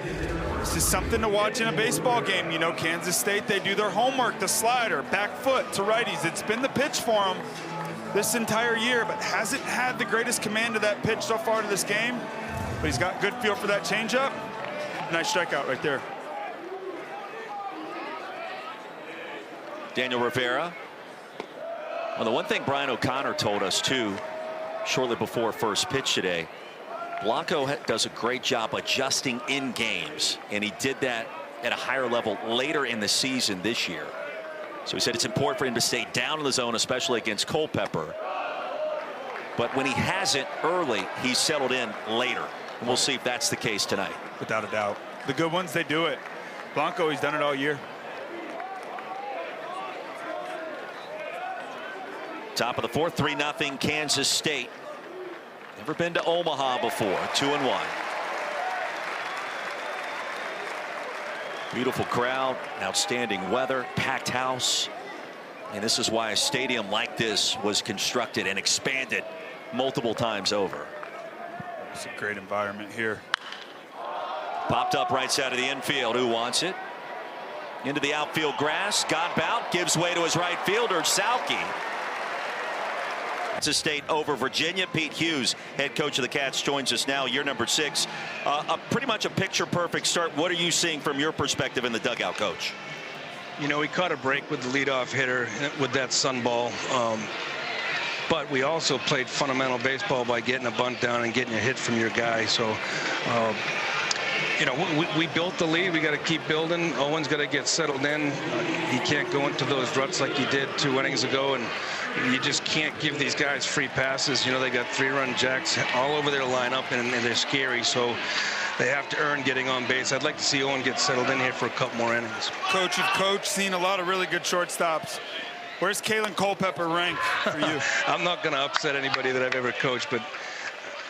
This is something to watch in a baseball game. You know, Kansas State, they do their homework. The slider, back foot to righties. It's been the pitch for him this entire year, but hasn't had the greatest command of that pitch so far to this game. But he's got good feel for that changeup. Nice strikeout right there. Daniel Rivera. Well, the one thing Brian O'Connor told us too, shortly before first pitch today, Blanco does a great job adjusting in games, and he did that at a higher level later in the season this year. So he said it's important for him to stay down in the zone, especially against Culpepper. But when he hasn't early, he's settled in later. And we'll see if that's the case tonight. Without a doubt. The good ones, they do it. Blanco, he's done it all year. Top of the 4th, 3-0 Kansas State. Never been to Omaha before. 2-1. Beautiful crowd, outstanding weather, packed house. And this is why a stadium like this was constructed and expanded multiple times over. It's a great environment here. Popped up right side of the infield. Who wants it? Into the outfield grass. Godbout gives way to his right fielder, Sauke. Kansas State over Virginia. Pete Hughes, head coach of the Cats, joins us now. Year number 6. Pretty much a picture-perfect start. What are you seeing from your perspective in the dugout, Coach? You know, we caught a break with the leadoff hitter with that sun ball. But we also played fundamental baseball by getting a bunt down and getting a hit from your guy. So, you know, we built the lead. We got to keep building. Owen's got to get settled in. He can't go into those ruts like he did 2 innings ago. And you just can't give these guys free passes. You know, they got 3-run jacks all over their lineup, and they're scary. So they have to earn getting on base. I'd like to see Owen get settled in here for a couple more innings. Coach of coach, seen a lot of really good shortstops. Where's Kalen Culpepper rank for you? I'm not going to upset anybody that I've ever coached, but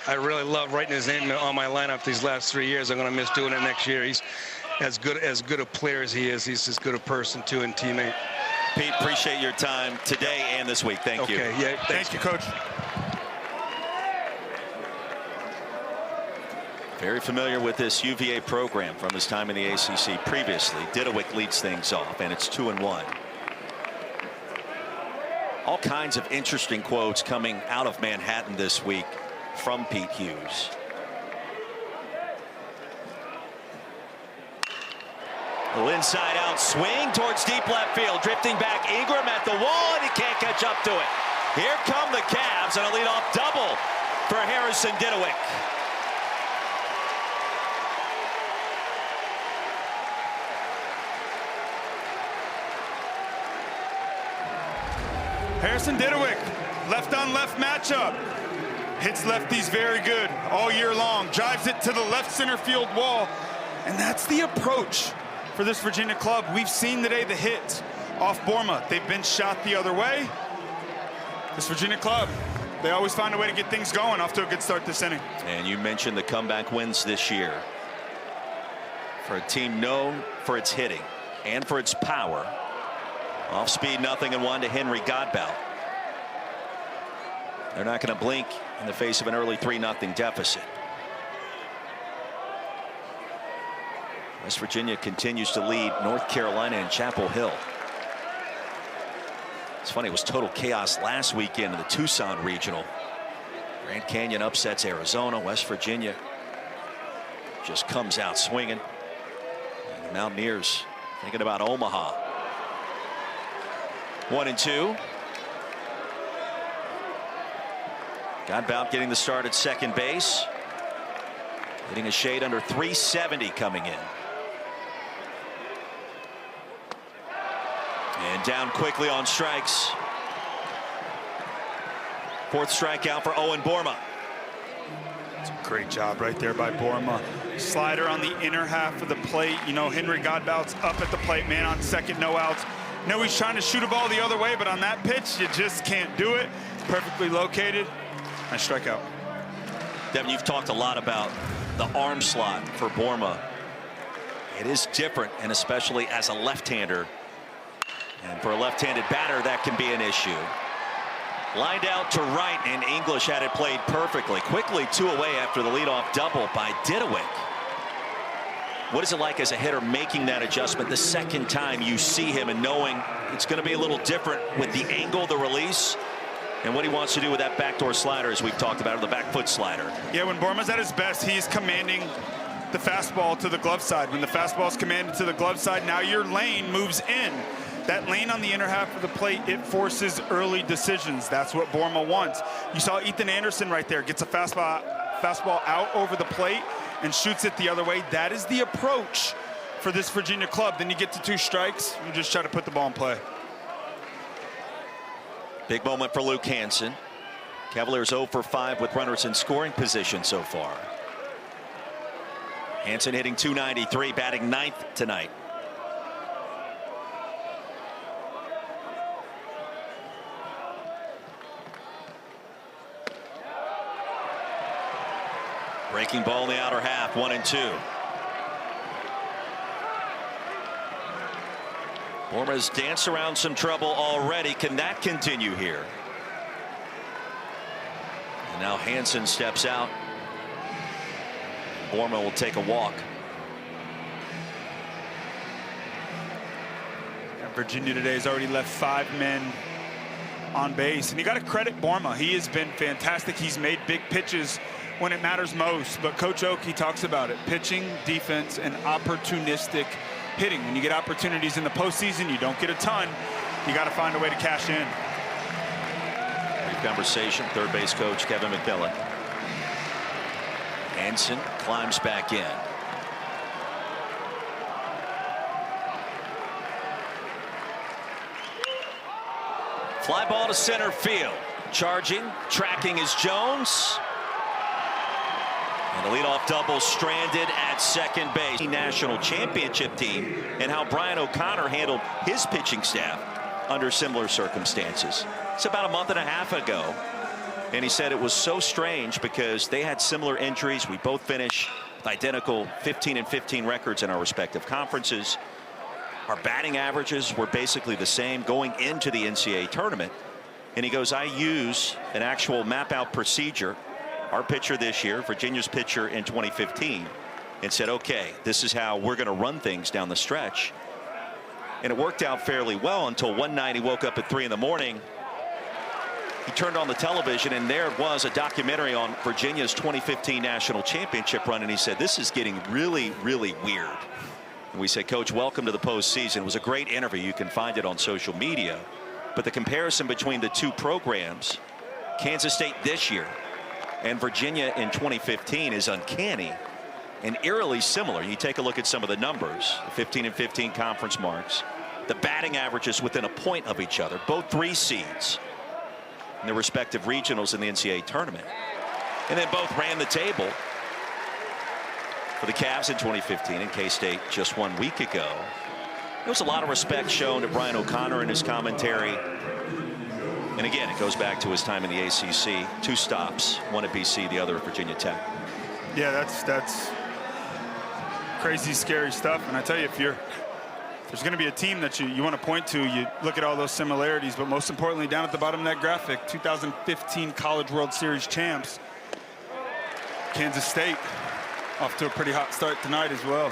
I really love writing his name on my lineup these last 3 years. I'm going to miss doing it next year. He's as good a player as he is. He's as good a person, too, and teammate. Pete, appreciate your time today and this week. Thank you. Okay, yeah, Thank you, Coach. Very familiar with this UVA program from his time in the ACC previously. Didewick leads things off, and it's 2-1. All kinds of interesting quotes coming out of Manhattan this week from Pete Hughes. A little inside out swing towards deep left field. Drifting back, Ingram at the wall, and he can't catch up to it. Here come the Cavs, and a leadoff double for Harrison Didewick. Harrison Didewick, left on left matchup. Hits lefties very good all year long. Drives it to the left center field wall. And that's the approach for this Virginia club. We've seen today the hit off Borma. They've been shot the other way. This Virginia club, they always find a way to get things going. Off to a good start this inning. And you mentioned the comeback wins this year. For a team known for its hitting and for its power. Off speed, 0-1 to Henry Godbout. They're not going to blink in the face of an early 3-0 deficit. West Virginia continues to lead North Carolina and Chapel Hill. It's funny, it was total chaos last weekend in the Tucson Regional. Grand Canyon upsets Arizona. West Virginia just comes out swinging. And the Mountaineers thinking about Omaha. 1-2. Godbout getting the start at second base. Hitting a shade under 370 coming in. And down quickly on strikes. 4th strikeout for Owen Borma. It's a great job right there by Borma. Slider on the inner half of the plate. You know, Henry Godbout's up at the plate, man on second, no outs. No, he's trying to shoot a ball the other way, but on that pitch, you just can't do it. It's perfectly located. Nice strikeout. Devin, you've talked a lot about the arm slot for Borma. It is different, and especially as a left-hander, And for a left-handed batter, that can be an issue. Lined out to right, and English had it played perfectly. Quickly 2 away after the leadoff double by Didowick. What is it like as a hitter making that adjustment the second time you see him and knowing it's going to be a little different with the angle, the release, and what he wants to do with that backdoor slider, as we've talked about, or the back foot slider? Yeah, when Bourma's at his best, he's commanding the fastball to the glove side. When the fastball is commanded to the glove side, now your lane moves in. That lane on the inner half of the plate, it forces early decisions. That's what Bourma wants. You saw Ethan Anderson right there, gets a fastball out over the plate and shoots it the other way. That is the approach for this Virginia club. Then you get to 2 strikes, you just try to put the ball in play. Big moment for Luke Hansen. Cavaliers 0 for 5 with runners in scoring position so far. Hansen hitting .293, batting 9th tonight. Breaking ball in the outer half, 1-2. Bourma's danced around some trouble already. Can that continue here? And now Hansen steps out. Bourma will take a walk. And Virginia today has already left 5 men on base. And you got to credit Bourma. He has been fantastic. He's made big pitches when it matters most. But Coach Oak, he talks about it. Pitching, defense, and opportunistic hitting. When you get opportunities in the postseason, you don't get a ton. You got to find a way to cash in. Great conversation. Third base coach Kevin McMillan. Hansen climbs back in. Fly ball to center field. Charging, tracking is Jones. And the leadoff double stranded at second base. National championship team, and how Brian O'Connor handled his pitching staff under similar circumstances. It's about a month and a half ago. And he said it was so strange because they had similar injuries. We both finished with identical 15-15 records in our respective conferences. Our batting averages were basically the same going into the NCAA tournament. And he goes, I use an actual map out procedure. Our pitcher this year, Virginia's pitcher in 2015, and said, okay, this is how we're going to run things down the stretch. And it worked out fairly well until one night he woke up at 3 in the morning. He turned on the television, and there it was, a documentary on Virginia's 2015 national championship run. And he said, this is getting really, really weird. And we said, Coach, welcome to the postseason. It was a great interview. You can find it on social media. But the comparison between the 2 programs, Kansas State this year and Virginia in 2015, is uncanny and eerily similar. You take a look at some of the numbers, the 15-15 conference marks, the batting averages within a point of each other, both 3 seeds in their respective regionals in the NCAA tournament. And then both ran the table for the Cavs in 2015, and K-State just 1 week ago. There was a lot of respect shown to Brian O'Connor in his commentary. And again, it goes back to his time in the ACC. 2 stops, one at BC, the other at Virginia Tech. Yeah, that's crazy, scary stuff. And I tell you, if there's going to be a team that you want to point to, you look at all those similarities. But most importantly, down at the bottom of that graphic, 2015 College World Series champs, Kansas State, off to a pretty hot start tonight as well.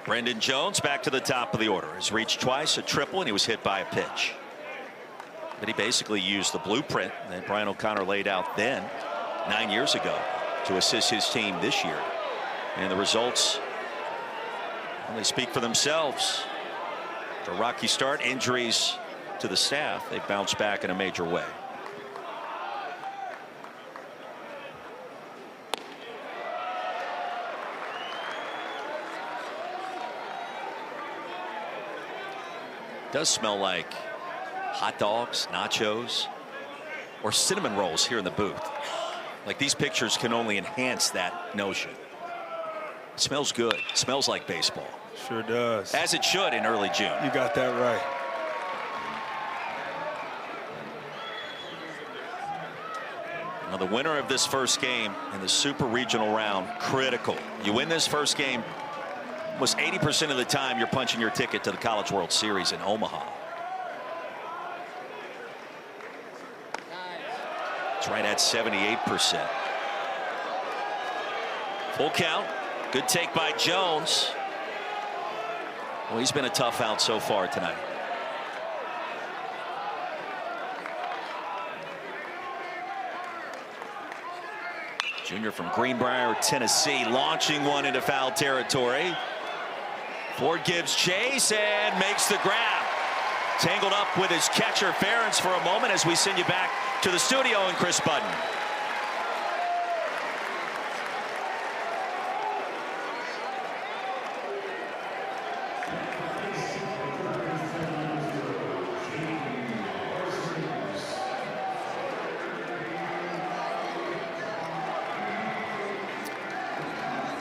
Brendan Jones back to the top of the order. Has reached twice, a triple, and he was hit by a pitch. But he basically used the blueprint that Brian O'Connor laid out then 9 years ago to assist his team this year. And the results, well, they speak for themselves. The rocky start, injuries to the staff, they bounced back in a major way. Does smell like hot dogs, nachos, or cinnamon rolls here in the booth. Like, these pictures can only enhance that notion. It smells good. It smells like baseball. Sure does. As it should in early June. You got that right. Now, the winner of this first game in the Super Regional round, critical. You win this first game, Almost 80% of the time you're punching your ticket to the College World Series in Omaha. It's right at 78%. Full count. Good take by Jones. Well, he's been a tough out so far tonight. Junior from Greenbrier, Tennessee, launching one into foul territory. Ford gives chase and makes the grab. Tangled up with his catcher Ferentz for a moment as we send you back to the studio and Chris Budden.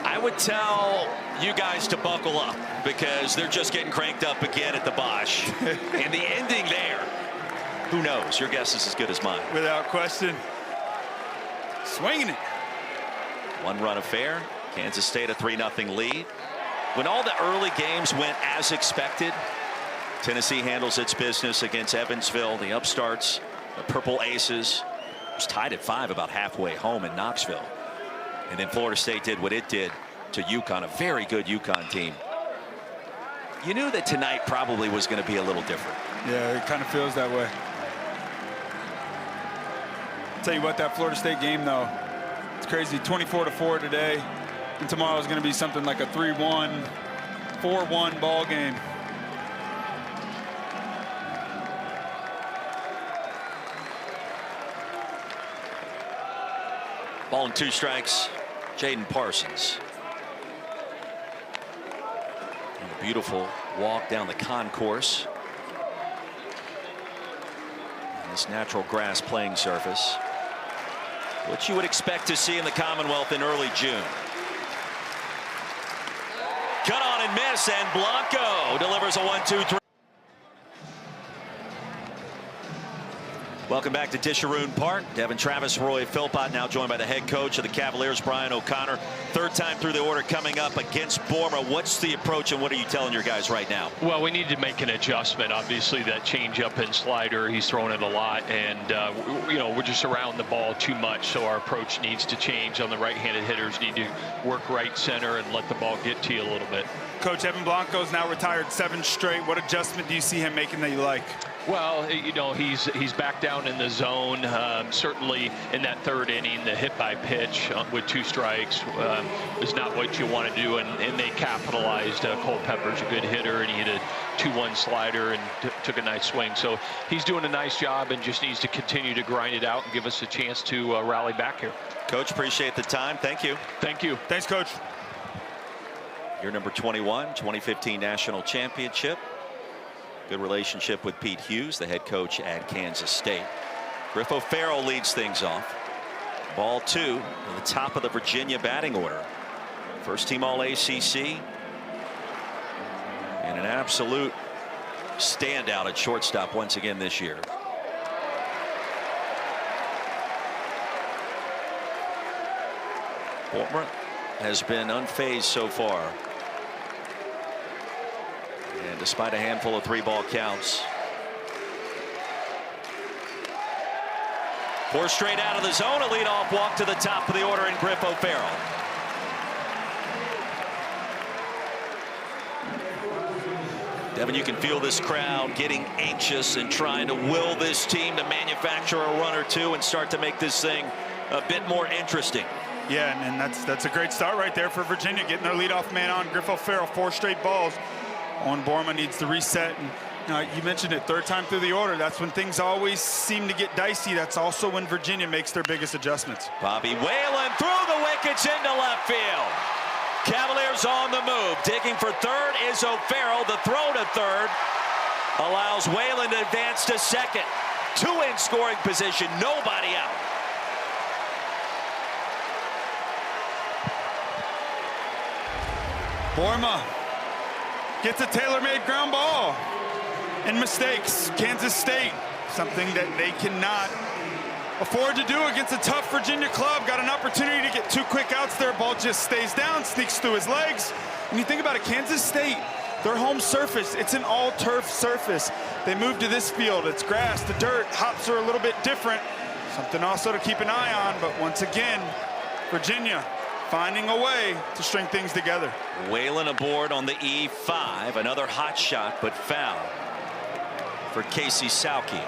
I would tell you guys to buckle up because they're just getting cranked up again at the Bosch. And the ending there, who knows? Your guess is as good as mine. Without question. Swinging it. One-run affair. Kansas State a 3-0 lead. When all the early games went as expected, Tennessee handles its business against Evansville. The upstarts, the Purple Aces, was tied at 5 about halfway home in Knoxville. And then Florida State did what it did to UConn, a very good UConn team. You knew that tonight probably was going to be a little different. Yeah, it kind of feels that way. I'll tell you what, that Florida State game, though, it's crazy. 24-4 today, and tomorrow is going to be something like a 3-1, 4-1 ball game. Ball and 2 strikes, Jaden Parsons. And a beautiful walk down the concourse. And this natural grass playing surface, what you would expect to see in the Commonwealth in early June. Cut on and miss, and Blanco delivers a 1-2-3. Welcome back to Disharoon Park. Devin Travis, Roy Philpott, now joined by the head coach of the Cavaliers, Brian O'Connor. Third time through the order coming up against Borma. What's the approach and what are you telling your guys right now? Well, we need to make an adjustment. Obviously, that change-up and slider, he's throwing it a lot, and you know, we're just around the ball too much, so our approach needs to change. On the right-handed hitters, need to work right center and let the ball get to you a little bit. Coach, Evan Blanco's now retired 7 straight. What adjustment do you see him making that you like? Well, you know, he's back down in the zone. Certainly in that 3rd inning, the hit by pitch with 2 strikes is not what you want to do, and they capitalized. Culpepper's a good hitter, and he hit a 2-1 slider and took a nice swing. So he's doing a nice job and just needs to continue to grind it out and give us a chance to rally back here. Coach, appreciate the time. Thank you. Thank you. Thanks, Coach. You're number 21, 2015 National Championship. Good relationship with Pete Hughes, the head coach at Kansas State. Griff O'Farrell leads things off. Ball 2 at the top of the Virginia batting order. First team All-ACC. And an absolute standout at shortstop once again this year. Borma has been unfazed so far. And despite a handful of 3-ball counts. 4 straight out of the zone, a leadoff walk to the top of the order in Griff O'Farrell. Devin, you can feel this crowd getting anxious and trying to will this team to manufacture a run or 2 and start to make this thing a bit more interesting. Yeah, and that's a great start right there for Virginia, getting their leadoff man on. Griff O'Farrell, 4 straight balls. On Borma needs to reset. And you mentioned it, 3rd time through the order. That's when things always seem to get dicey. That's also when Virginia makes their biggest adjustments. Bobby Whalen through the wickets into left field. Cavaliers on the move. Digging for 3rd is O'Farrell. The throw to 3rd allows Whalen to advance to 2nd. 2 in scoring position, nobody out. Borma gets a tailor-made ground ball and mistakes. Kansas State, something that they cannot afford to do against a tough Virginia club. Got an opportunity to get 2 quick outs there. Ball just stays down, sneaks through his legs. And you think about it, Kansas State, their home surface, it's an all-turf surface. They moved to this field. It's grass, the dirt, hops are a little bit different. Something also to keep an eye on, but once again, Virginia finding a way to string things together. Whalen aboard on the E5. Another hot shot, but foul for Casey Sauke.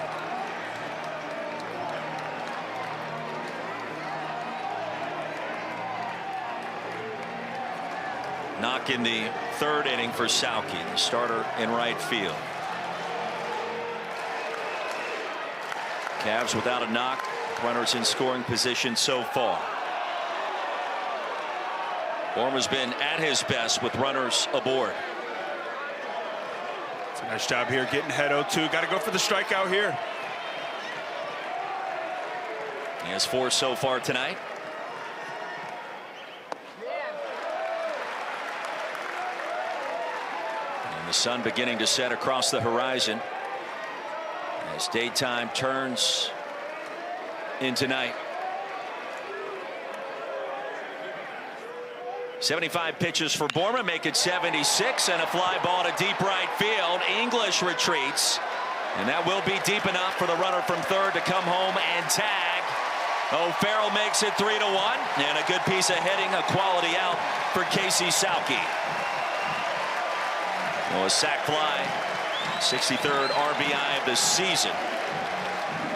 Knock in the 3rd inning for Sauke, the starter in right field. Cavs without a knock. Runners in scoring position so far. Bourma's been at his best with runners aboard. It's a nice job here getting ahead 0-2. Got to go for the strikeout here. He has 4 so far tonight. And the sun beginning to set across the horizon as daytime turns into night. 75 pitches for Bourma, make it 76, and a fly ball to deep right field. English retreats, and that will be deep enough for the runner from 3rd to come home and tag. O'Farrell makes it 3-1, and a good piece of hitting, a quality out for Casey Sauke. Well, a sac fly, 63rd RBI of the season.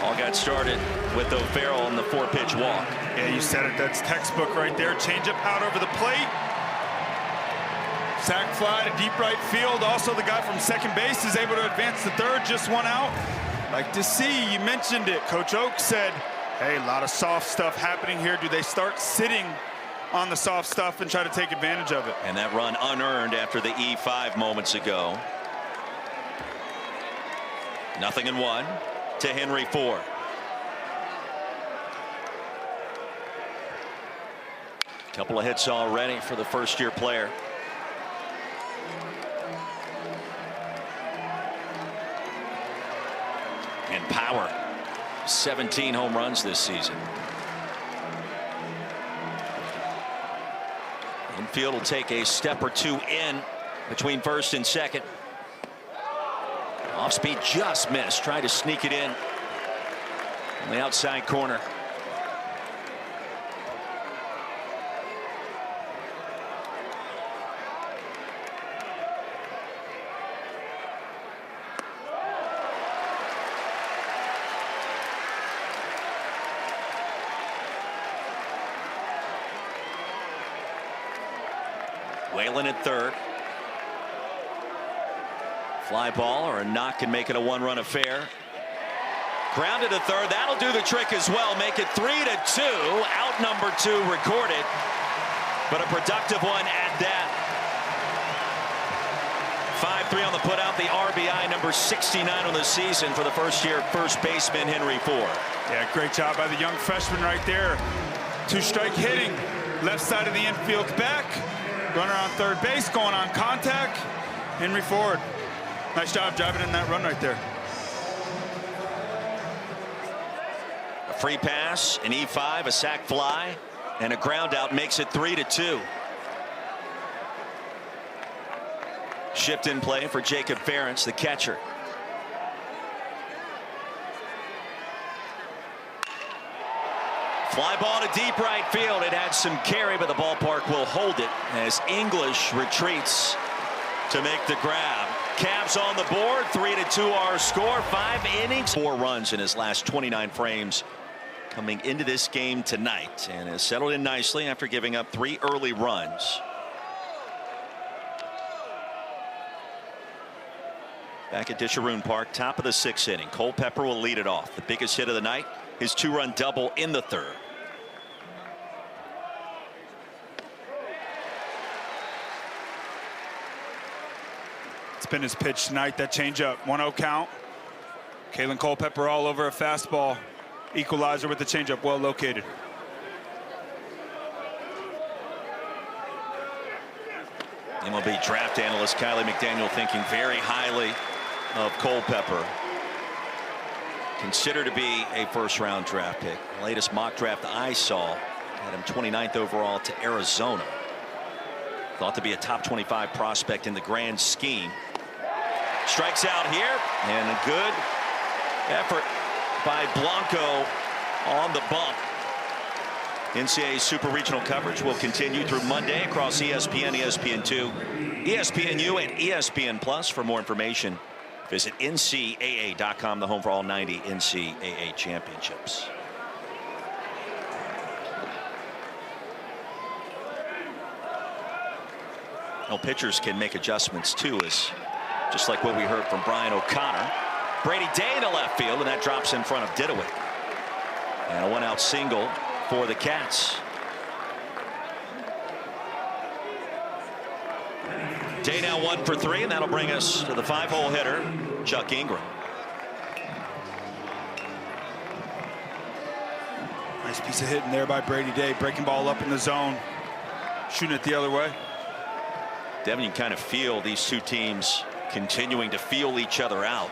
All got started with O'Farrell on the 4-pitch walk. Yeah, you said it. That's textbook right there. Changeup out over the plate. Sac fly to deep right field. Also, the guy from second base is able to advance to 3rd. Just 1 out. Like to see, you mentioned it. Coach Oaks said, hey, a lot of soft stuff happening here. Do they start sitting on the soft stuff and try to take advantage of it? And that run unearned after the E5 moments ago. 0-1 to Henry Ford. Couple of hits already for the first-year player. And power. 17 home runs this season. Infield will take a step or 2 in between 1st and 2nd. Off speed just missed. Tried to sneak it in on the outside corner. Whalen at 3rd. Fly ball or a knock can make it a 1-run affair. Grounded to 3rd. That'll do the trick as well. Make it 3-2. Out number 2 recorded, but a productive one at that. 5-3 on the putout. The RBI number 69 on the season for the first-year first baseman Henry Ford. Yeah, great job by the young freshman right there. 2-strike hitting. Left side of the infield back. Runner on 3rd base, going on contact. Henry Ford. Nice job driving in that run right there. A free pass, an E5, a sac fly, and a ground out makes it 3-2. Shift in play for Jacob Ferentz, the catcher. Fly ball to deep right field. It had some carry, but the ballpark will hold it as English retreats to make the grab. Cavs on the board. 3-2 our score. 5 innings. 4 runs in his last 29 frames coming into this game tonight, and has settled in nicely after giving up 3 early runs. Back at Disharoon Park, top of the 6th inning. Culpepper will lead it off. The biggest hit of the night, his 2-run double in the 3rd. It's been his pitch tonight, that changeup. 1-0 count. Kalen Culpepper all over a fastball. Equalizer with the changeup, well located. MLB draft analyst Kylie McDaniel thinking very highly of Culpepper. considered to be a first-round draft pick. The latest mock draft I saw had him 29th overall to Arizona. Thought to be a top 25 prospect in the grand scheme. Strikes out here, and a good effort by Blanco on the bump. NCAA Super Regional coverage will continue through Monday across ESPN, ESPN2, ESPNU, and ESPN Plus. For more information, visit NCAA.com, the home for all 90 NCAA championships. Well, pitchers can make adjustments too, as just like what we heard from Brian O'Connor. Brady Day to left field, and that drops in front of Didowick. And a one-out single for the Cats. Day now 1 for 3, and that'll bring us to the 5-hole hitter, Chuck Ingram. Nice piece of hitting there by Brady Day, breaking ball up in the zone, shooting it the other way. Devin, you kind of feel these two teams continuing to feel each other out.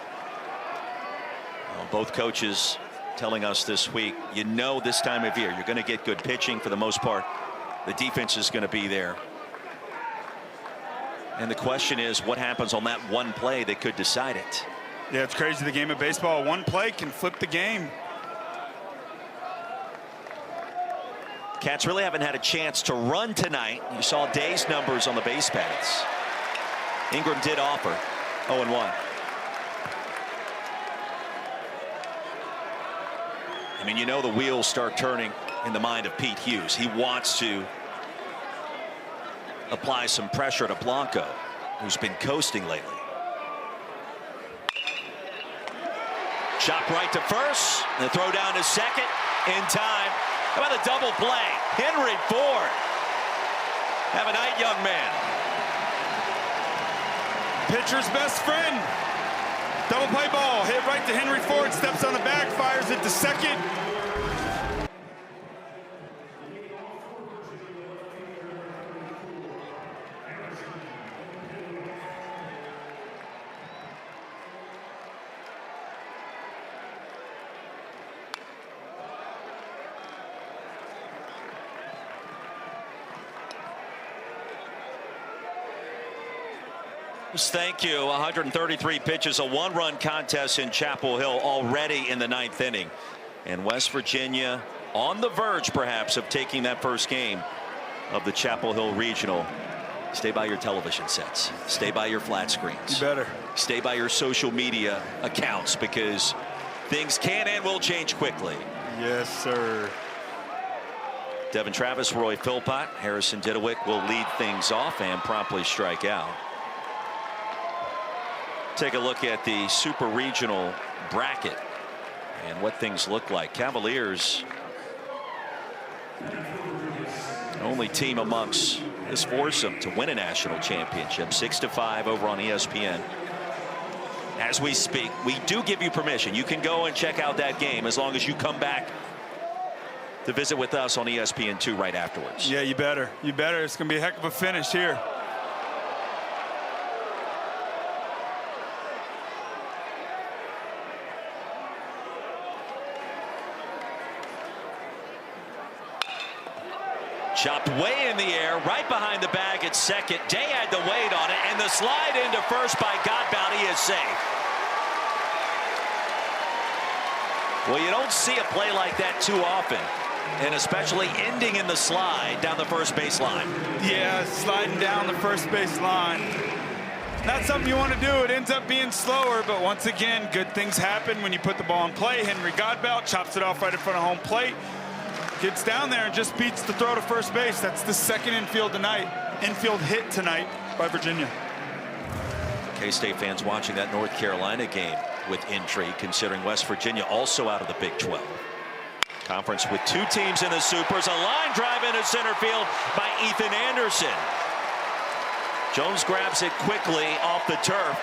Well, both coaches telling us this week, you know, this time of year you're going to get good pitching. For the most part, the defense is going to be there. And the question is, what happens on that one play that could decide it? Yeah, it's crazy. The game of baseball, one play can flip the game. Cats really haven't had a chance to run tonight. You saw Day's numbers on the base paths. Ingram did offer 0-1. I mean, you know, the wheels start turning in the mind of Pete Hughes. He wants to apply some pressure to Blanco, who's been coasting lately. Chop right to first, and the throw down to second in time. How about the double play? Henry Ford. Have a night, young man. Pitcher's best friend. Double play ball hit right to Henry Ford, steps on the bag, fires it to second. Thank you. 133 pitches, a one-run contest in Chapel Hill already in the 9th inning. And West Virginia on the verge, perhaps, of taking that first game of the Chapel Hill Regional. Stay by your television sets. Stay by your flat screens. You better. Stay by your social media accounts, because things can and will change quickly. Yes, sir. Devin Travis, Roy Philpott, Harrison Didowick will lead things off and promptly strike out. Take a look at the Super Regional bracket and what things look like. Cavaliers, only team amongst this foursome to win a national championship, 6-5 over on ESPN. As we speak, we do give you permission. You can go and check out that game as long as you come back to visit with us on ESPN2 right afterwards. Yeah, you better. You better. It's going to be a heck of a finish here. Chopped way in the air, right behind the bag at second. Day had the weight on it, and the slide into first by Godbounty is safe. Well, you don't see a play like that too often, and especially ending in the slide down the first base line. Yeah, sliding down the first base line. Not something you want to do. It ends up being slower, but once again, good things happen when you put the ball in play. Henry Godbout chops it off right in front of home plate. Gets down there and just beats the throw to first base. That's the second infield hit tonight by Virginia. K-State fans watching that North Carolina game with intrigue, considering West Virginia also out of the Big 12. Conference with two teams in the Supers. A line drive into center field by Ethan Anderson. Jones grabs it quickly off the turf.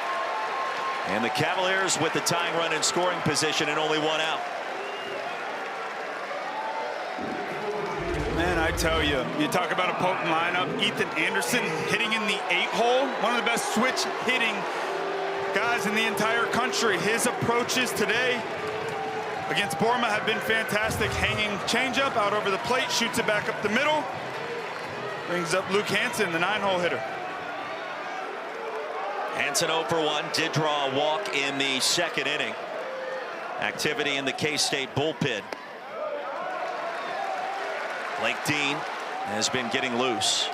And the Cavaliers with the tying run in scoring position and only one out. Man, I tell you, you talk about a potent lineup. Ethan Anderson hitting in the 8-hole, one of the best switch hitting guys in the entire country. His approaches today against Borma have been fantastic. Hanging changeup out over the plate, shoots it back up the middle. Brings up Luke Hansen, the 9-hole hitter. Hansen 0 for 1, did draw a walk in the second inning. Activity in the K-State bullpen. Blake Dean has been getting loose.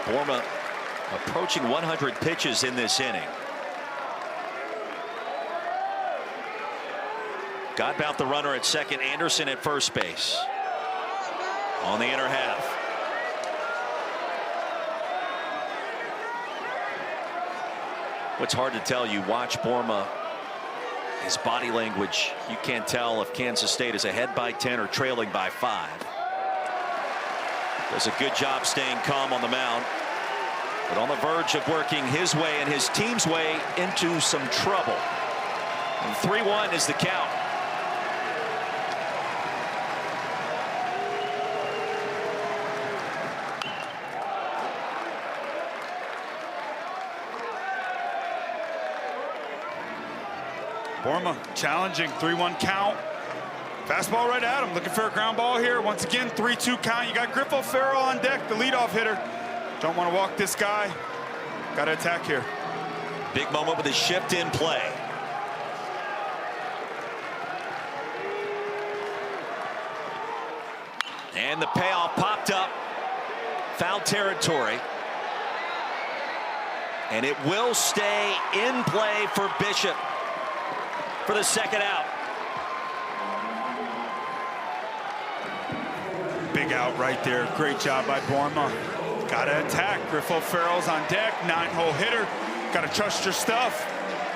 Borma approaching 100 pitches in this inning. Godbout the runner at second, Anderson at first base. On the inner half. What's hard to tell, you watch Borma, his body language, you can't tell if Kansas State is ahead by 10 or trailing by 5. Does a good job staying calm on the mound, but on the verge of working his way and his team's way into some trouble. And 3-1 is the count. Borma challenging, 3-1 count. Fastball right at him, looking for a ground ball here. Once again, 3-2 count. You got Griffo Farrell on deck, the leadoff hitter. Don't want to walk this guy. Got to attack here. Big moment with a shift in play. And the payoff popped up. Foul territory. And it will stay in play for Bishop for the second out. Big out right there. Great job by Borma. Got to attack. Griffo Farrell's on deck. 9-hole hitter. Got to trust your stuff.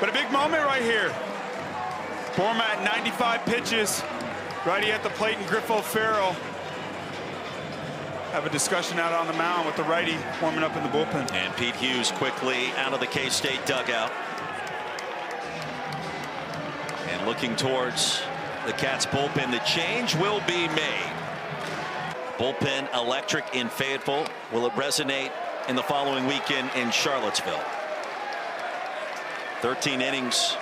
But a big moment right here. Borma at 95 pitches. Righty at the plate, and Griffo Farrell have a discussion out on the mound with the righty warming up in the bullpen. And Pete Hughes quickly out of the K-State dugout. And looking towards the Cats bullpen. The change will be made. Bullpen electric in Fayetteville. Will it resonate in the following weekend in Charlottesville? 13 innings.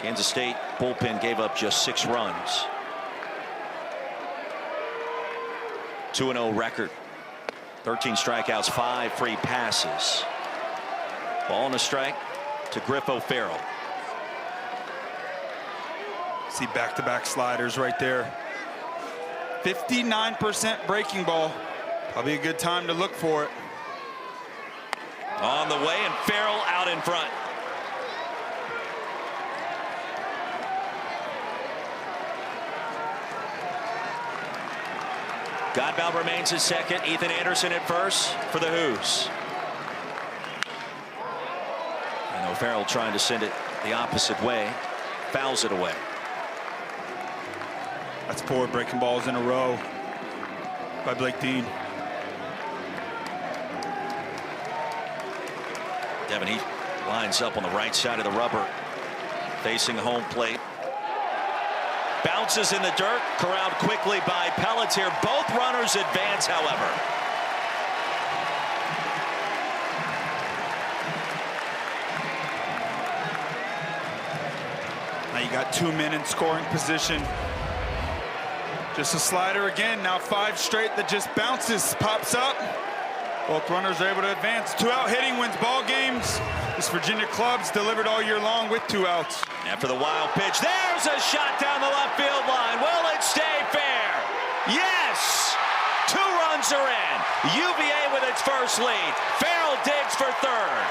Kansas State bullpen gave up just 6 runs. 2-0 record. 13 strikeouts, 5 free passes. Ball and a strike to Griffo Farrell. See back-to-back sliders right there. 59% breaking ball. Probably a good time to look for it. On the way, and Farrell out in front. Godbout remains at second. Ethan Anderson at first for the Hoos. And O'Farrell trying to send it the opposite way. Fouls it away. That's 4 breaking balls in a row by Blake Dean. Devin, he lines up on the right side of the rubber, facing home plate. Bounces in the dirt, corralled quickly by Pelletier. Both runners advance, however. Now you got 2 men in scoring position. Just a slider again. Now 5 straight that just bounces, pops up. Both runners are able to advance. 2-out hitting wins ball games. This Virginia club's delivered all year long with 2 outs. After the wild pitch, there's a shot down the left field line. Will it stay fair? Yes! 2 runs are in. UVA with its first lead. Farrell digs for third.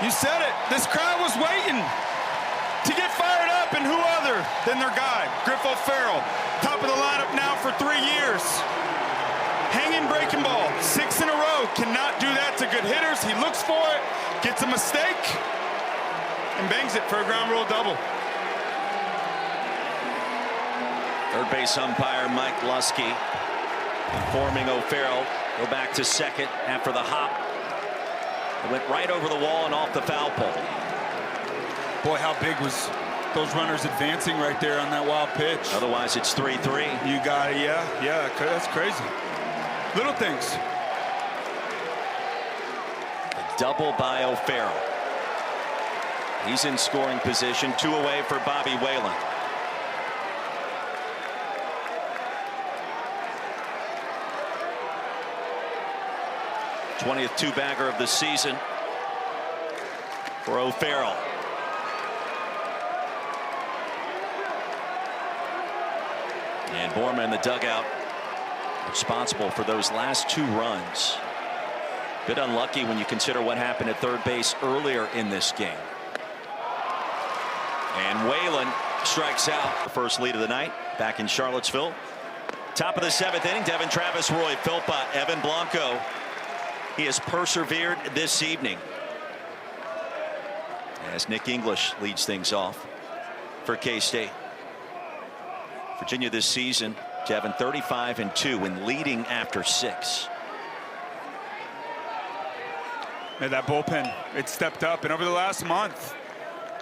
You said it. This crowd was waiting to get fired up, and who other than their guy, Griffo Farrell. Top of the lineup now for 3 years. Hanging breaking ball, 6 in a row. Cannot do that to good hitters. He looks for it, gets a mistake, and bangs it for a ground rule double. Third base umpire Mike Lusky informing O'Farrell go back to second after the hop. It went right over the wall and off the foul pole. Boy, how big was those runners advancing right there on that wild pitch? Otherwise, it's 3-3. You got it, yeah, that's crazy. Little things. A double by O'Farrell. He's in scoring position, 2 away for Bobby Whalen. #20th two-bagger of the season for O'Farrell. And Borma in the dugout, responsible for those last 2 runs. Bit unlucky when you consider what happened at third base earlier in this game. And Whalen strikes out. The first lead of the night back in Charlottesville. Top of the 7th inning, Devin Travis, Roy Philpott, Evan Blanco. He has persevered this evening as Nick English leads things off for K-State. Virginia this season, Devin 35-2 and leading after 6. Man, that bullpen, it stepped up, and over the last month,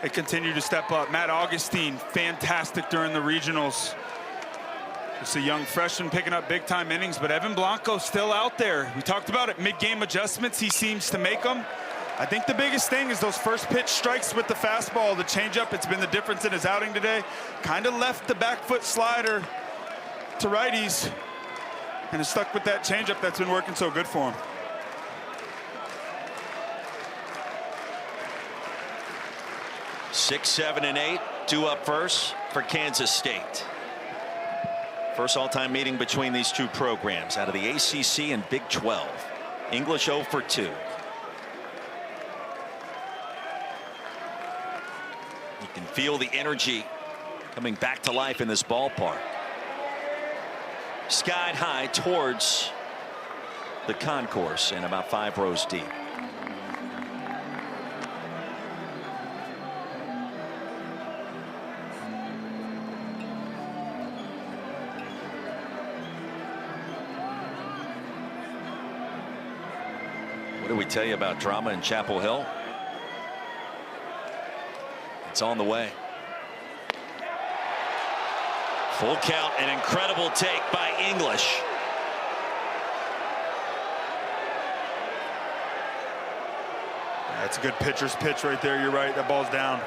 it continued to step up. Matt Augustine, fantastic during the regionals. Just a young freshman picking up big-time innings, but Evan Blanco still out there. We talked about it, mid-game adjustments. He seems to make them. I think the biggest thing is those first pitch strikes with the fastball, the changeup. It's been the difference in his outing today. Kind of left the back foot slider to righties and is stuck with that changeup that's been working so good for him. Six, 7, and 8, 2 up first for Kansas State. First all-time meeting between these 2 programs out of the ACC and Big 12. English 0 for 2. You can feel the energy coming back to life in this ballpark. Skied high towards the concourse and about 5 rows deep. What do we tell you about drama in Chapel Hill? It's on the way. Full count, an incredible take by English. That's a good pitcher's pitch right there. You're right. That ball's down.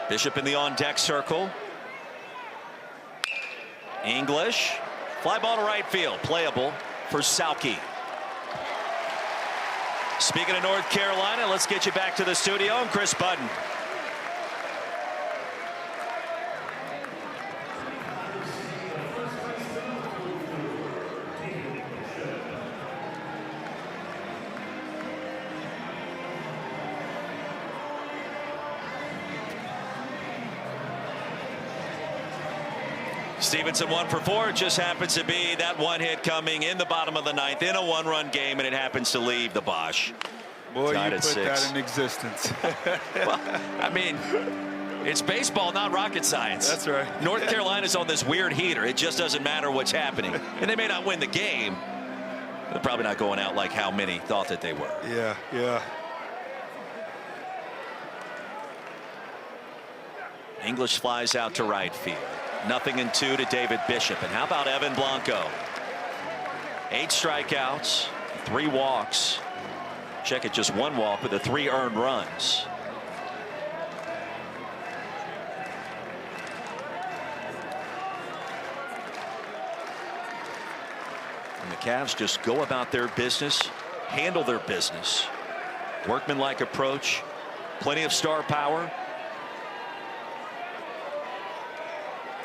Bishop in the on-deck circle. English. Fly ball to right field. Playable for Sauke. Speaking of North Carolina, let's get you back to the studio. I'm Chris Budden. Stevenson 1 for 4. It just happens to be that one hit coming in the bottom of the 9th in a 1-run game, and it happens to leave the Bosch. Boy, tied you at put 6. that in existence. Well, I mean, it's baseball, not rocket science. That's right. North Carolina's on this weird heater. It just doesn't matter what's happening. And they may not win the game. They're probably not going out like how many thought that they were. Yeah. English flies out to right field. 0-2 to David Bishop. And how about Evan Blanco? 8 strikeouts, 3 walks. Check it, just 1 walk with the 3 earned runs. And the Cavs just go about their business, handle their business. Workmanlike approach, plenty of star power.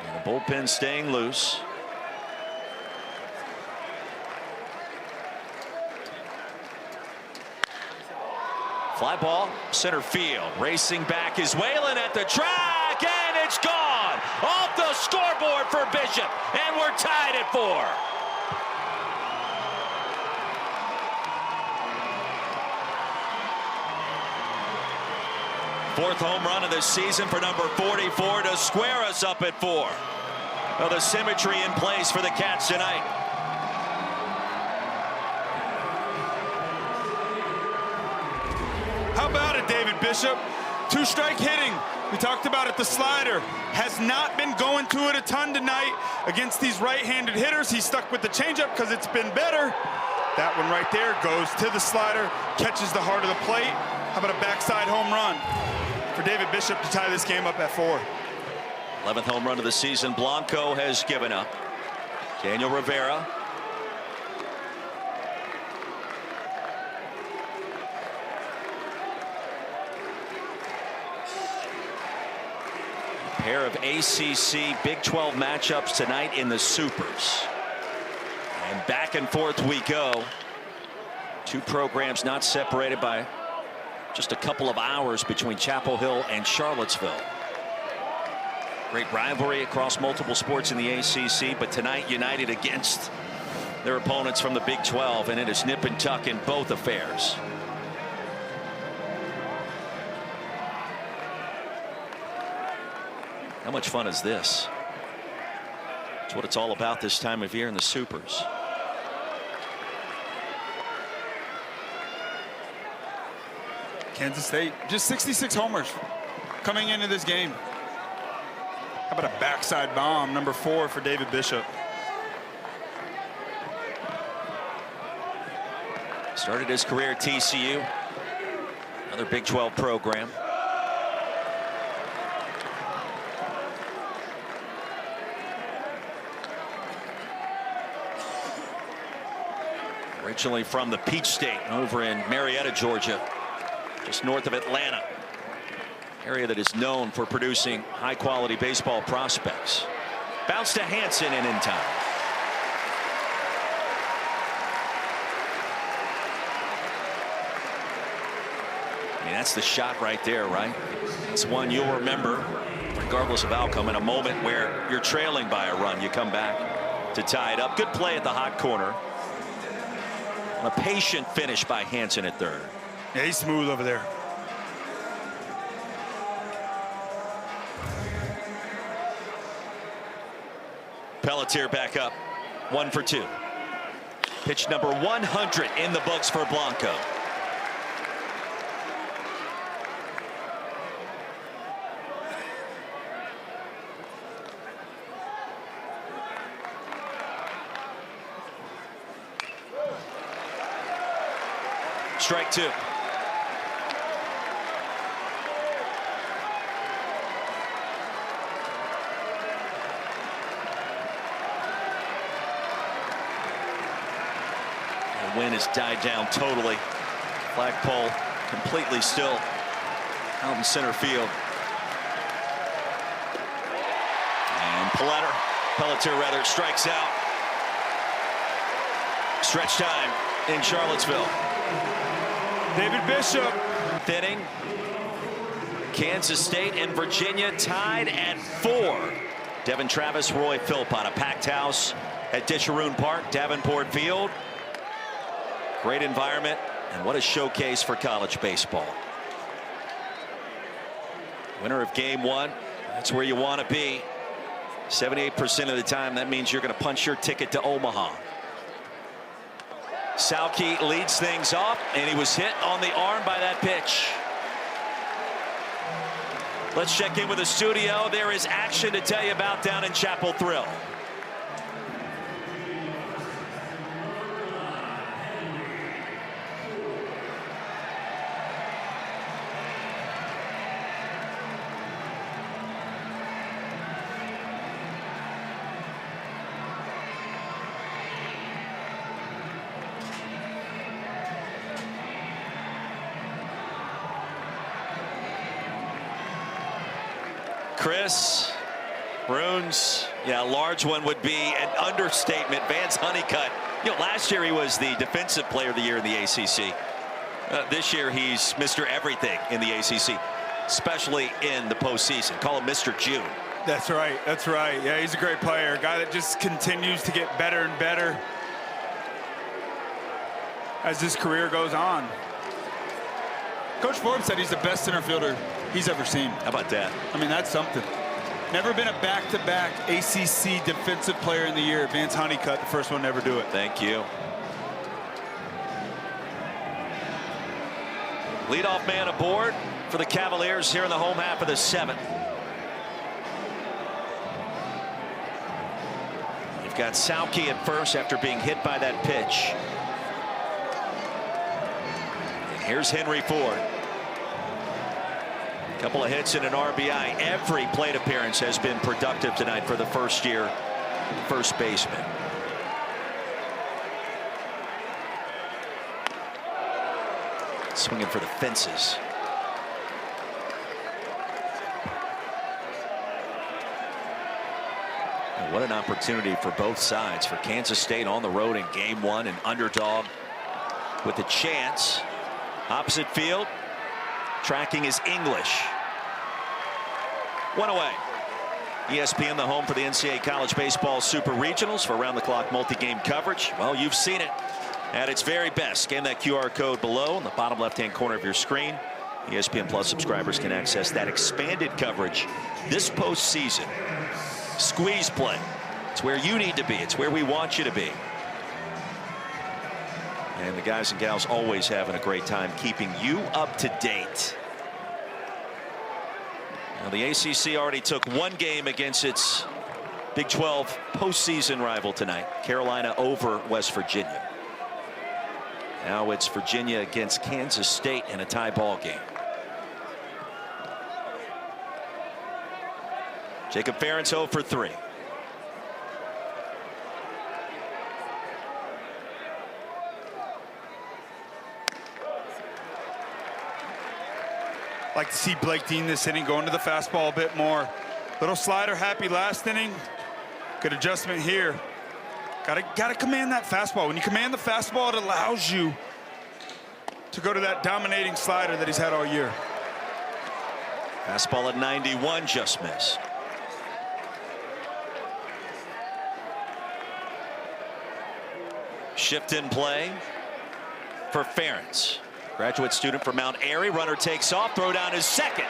And the bullpen staying loose. Fly ball, center field. Racing back is Whalen at the track, and it's gone off the scoreboard for Bishop, and we're tied at 4. Fourth home run of the season for number 44 to square us up at 4. Well, the symmetry in place for the Cats tonight. How about it, David Bishop? Two-strike hitting. We talked about it, the slider. Has not been going to it a ton tonight against these right-handed hitters. He's stuck with the changeup because it's been better. That one right there goes to the slider, catches the heart of the plate. How about a backside home run for David Bishop to tie this game up at 4? 11th home run of the season. Blanco has given up. Daniel Rivera. A pair of ACC Big 12 matchups tonight in the Supers. And back and forth we go. Two programs not separated by just a couple of hours between Chapel Hill and Charlottesville. Great rivalry across multiple sports in the ACC, but tonight united against their opponents from the Big 12, and it is nip and tuck in both affairs. How much fun is this? It's what it's all about this time of year in the Supers. Kansas State, just 66 homers coming into this game. How about a backside bomb, number 4 for David Bishop? Started his career at TCU, another Big 12 program. Originally from the Peach State over in Marietta, Georgia, just north of Atlanta. Area that is known for producing high-quality baseball prospects. Bounce to Hansen and in time. I mean, that's the shot right there, right? It's one you'll remember regardless of outcome. In a moment where you're trailing by a run, you come back to tie it up. Good play at the hot corner. A patient finish by Hansen at third. Yeah, he's smooth over there. Pelletier back up, 1 for 2. Pitch number 100 in the books for Blanco. Strike 2. The wind has died down totally. Flagpole completely still out in center field. And Pelletier strikes out. Stretch time in Charlottesville. David Bishop. Inning. Kansas State and Virginia tied at 4. Devin Travis, Roy Philpott, a packed house at Disharoon Park, Davenport Field. Great environment, and what a showcase for college baseball. Winner of game 1, that's where you want to be. 78% of the time, that means you're going to punch your ticket to Omaha. Sauke leads things off, and he was hit on the arm by that pitch. Let's check in with the studio. There is action to tell you about down in Chapel Thrill. Chris, Bruns, yeah, a large one would be an understatement. Vance Honeycutt, you know, last year he was the defensive player of the year in the ACC. This year he's Mr. Everything in the ACC, especially in the postseason. Call him Mr. June. That's right. That's right. Yeah, he's a great player. A guy that just continues to get better and better as his career goes on. Coach Forbes said he's the best center fielder he's ever seen. How about that? I mean, that's something. Never been a back-to-back ACC Defensive Player in the Year. Vance Honeycutt, the first one to ever do it. Thank you. Leadoff man aboard for the Cavaliers here in the home half of the 7th. You've got Sauke at first after being hit by that pitch. And here's Henry Ford. A couple of hits and an RBI. Every plate appearance has been productive tonight for the first-year first baseman. Swinging for the fences. And what an opportunity for both sides. For Kansas State on the road in game 1, an underdog with a chance. Opposite field. Tracking is English. One away. ESPN, the home for the NCAA College Baseball Super Regionals, for around-the-clock multi-game coverage. Well, you've seen it at its very best. Scan that QR code below in the bottom left-hand corner of your screen. ESPN Plus subscribers can access that expanded coverage this postseason. Squeeze play. It's where you need to be. It's where we want you to be. And the guys and gals always having a great time keeping you up to date. Now, the ACC already took one game against its Big 12 postseason rival tonight. Carolina over West Virginia. Now it's Virginia against Kansas State in a tie ball game. Jacob Ferentz 0 for 3. Like to see Blake Dean this inning going to the fastball a bit more. Little slider happy last inning. Good adjustment here. Gotta command that fastball. When you command the fastball, it allows you to go to that dominating slider that he's had all year. Fastball at 91 just missed. Shift in play for Ferentz. Graduate student from Mount Airy. Runner takes off. Throw down is second.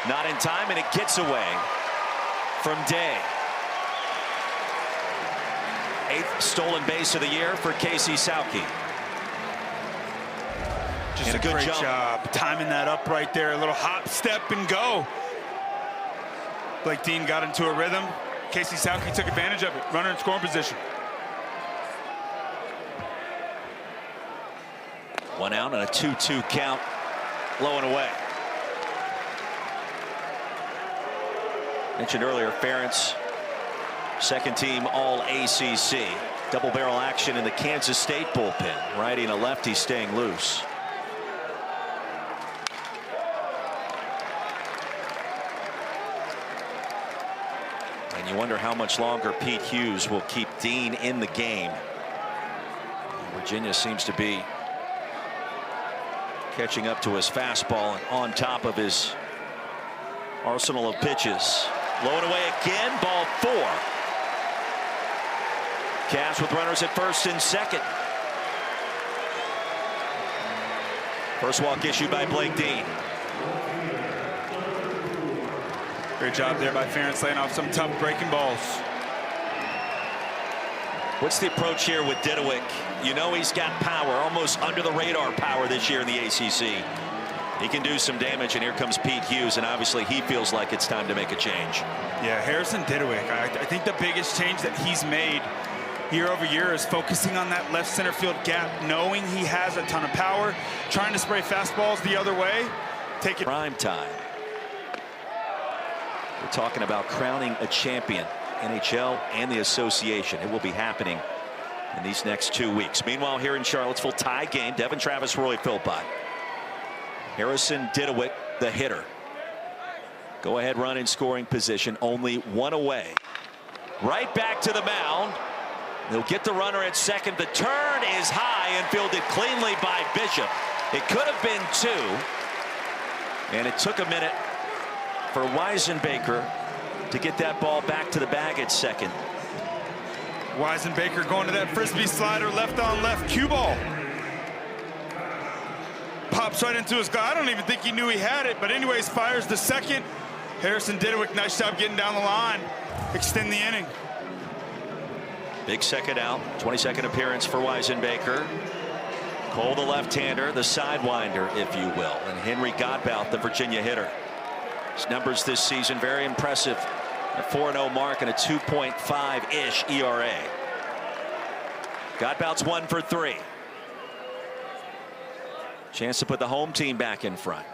Not in time, and it gets away from Day. 8th stolen base of the year for Casey Sauke. Just a great job timing that up right there. A little hop, step, and go. Blake Dean got into a rhythm. Casey Sauke took advantage of it. Runner in scoring position. 1 out and a 2-2 count. Low and away. Mentioned earlier, Ferentz, second team all ACC. Double barrel action in the Kansas State bullpen. Righty and a lefty staying loose. And you wonder how much longer Pete Hughes will keep Dean in the game. Virginia seems to be catching up to his fastball and on top of his arsenal of pitches. Low and away again. Ball 4. Cavs with runners at first and second. First walk issued by Blake Dean. Great job there by Ferentz, laying off some tough breaking balls. What's the approach here with Didowick? You know he's got power, almost under the radar power this year in the ACC. He can do some damage, and here comes Pete Hughes, and obviously he feels like it's time to make a change. Yeah, Harrison Didowick, I think the biggest change that he's made year over year is focusing on that left center field gap, knowing he has a ton of power, trying to spray fastballs the other way. Take it. Prime time. We're talking about crowning a champion, NHL and the association. It will be happening in these next 2 weeks. Meanwhile, here in Charlottesville, tie game. Devin Travis, Roy Philpott. Harrison Didowick, the hitter. Go ahead run in scoring position, only 1 away. Right back to the mound. They'll get the runner at second. The turn is high and fielded cleanly by Bishop. It could have been 2. And it took a minute for Weisenbaker to get that ball back to the bag at second. Weisenbaker going to that frisbee slider, left on left, cue ball. pops right into his glove. I don't even think he knew he had it, but anyways, fires the second. Harrison Didewick, nice job getting down the line, extend the inning. Big second out, 22nd appearance for Weisenbaker. Cole, the left-hander, the sidewinder, if you will, and Henry Godbout, the Virginia hitter. His numbers this season very impressive. A 4-0 mark and a 2.5-ish ERA. Godbout's 1 for 3. Chance to put the home team back in front.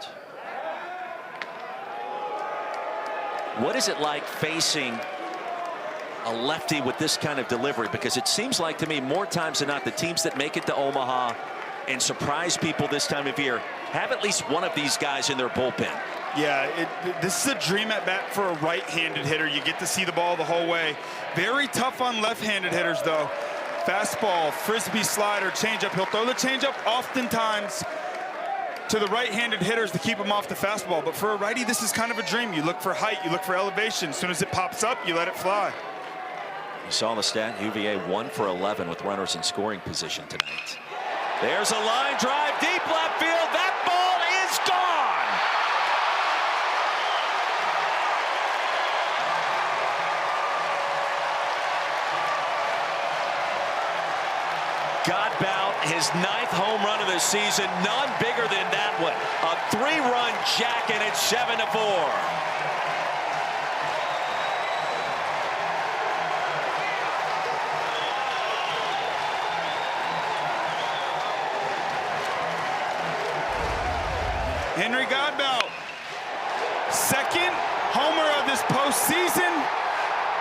What is it like facing a lefty with this kind of delivery? Because it seems like to me more times than not the teams that make it to Omaha and surprise people this time of year have at least one of these guys in their bullpen. Yeah, this is a dream at bat for a right-handed hitter. You get to see the ball the whole way. Very tough on left-handed hitters, though. Fastball, frisbee slider, changeup. He'll throw the changeup oftentimes to the right-handed hitters to keep him off the fastball. But for a righty, this is kind of a dream. You look for height, you look for elevation. As soon as it pops up, you let it fly. You saw the stat, UVA 1 for 11 with runners in scoring position tonight. There's a line drive, deep left field. That ball is gone. Godbout, his 9th home run of the season, none bigger than that one. A 3-run jack, and it's 7-4. Henry Godbout, 2nd homer of this postseason.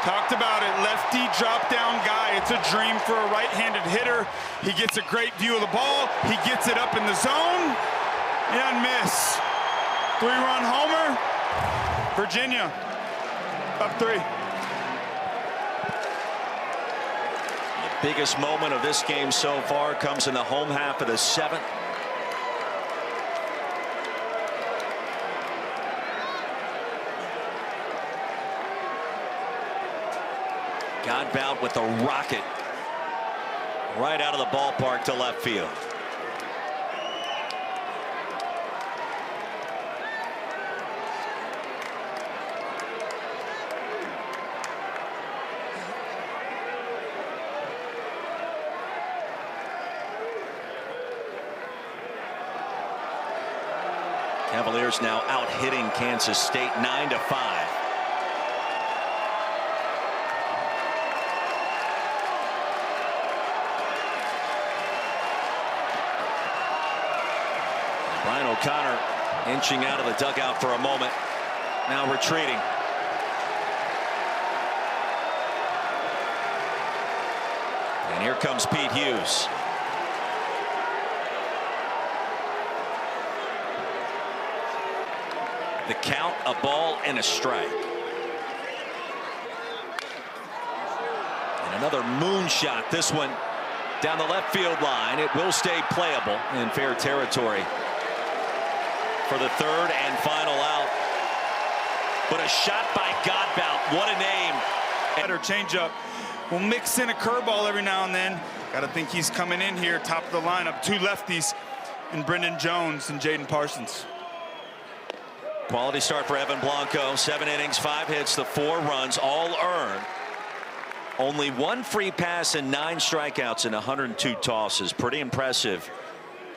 Talked about it, lefty drop-down guy. It's a dream for a right-handed hitter. He gets a great view of the ball. He gets it up in the zone. And miss. 3-run homer. Virginia up 3. The biggest moment of this game so far comes in the home half of the 7th. Godbout with a rocket right out of the ballpark to left field. Cavaliers now out hitting Kansas State 9-5. Brian O'Connor inching out of the dugout for a moment, now retreating. And here comes Pete Hughes. The count, a ball and a strike. And another moonshot, this one down the left field line. It will stay playable in fair territory for the 3rd and final out. But a shot by Godbout. What a name. Better changeup. We'll mix in a curveball every now and then. Got to think he's coming in here, top of the lineup. 2 lefties, and Brendan Jones and Jaden Parsons. Quality start for Evan Blanco. 7 innings, 5 hits, the 4 runs, all earned. Only 1 free pass and 9 strikeouts in 102 tosses. Pretty impressive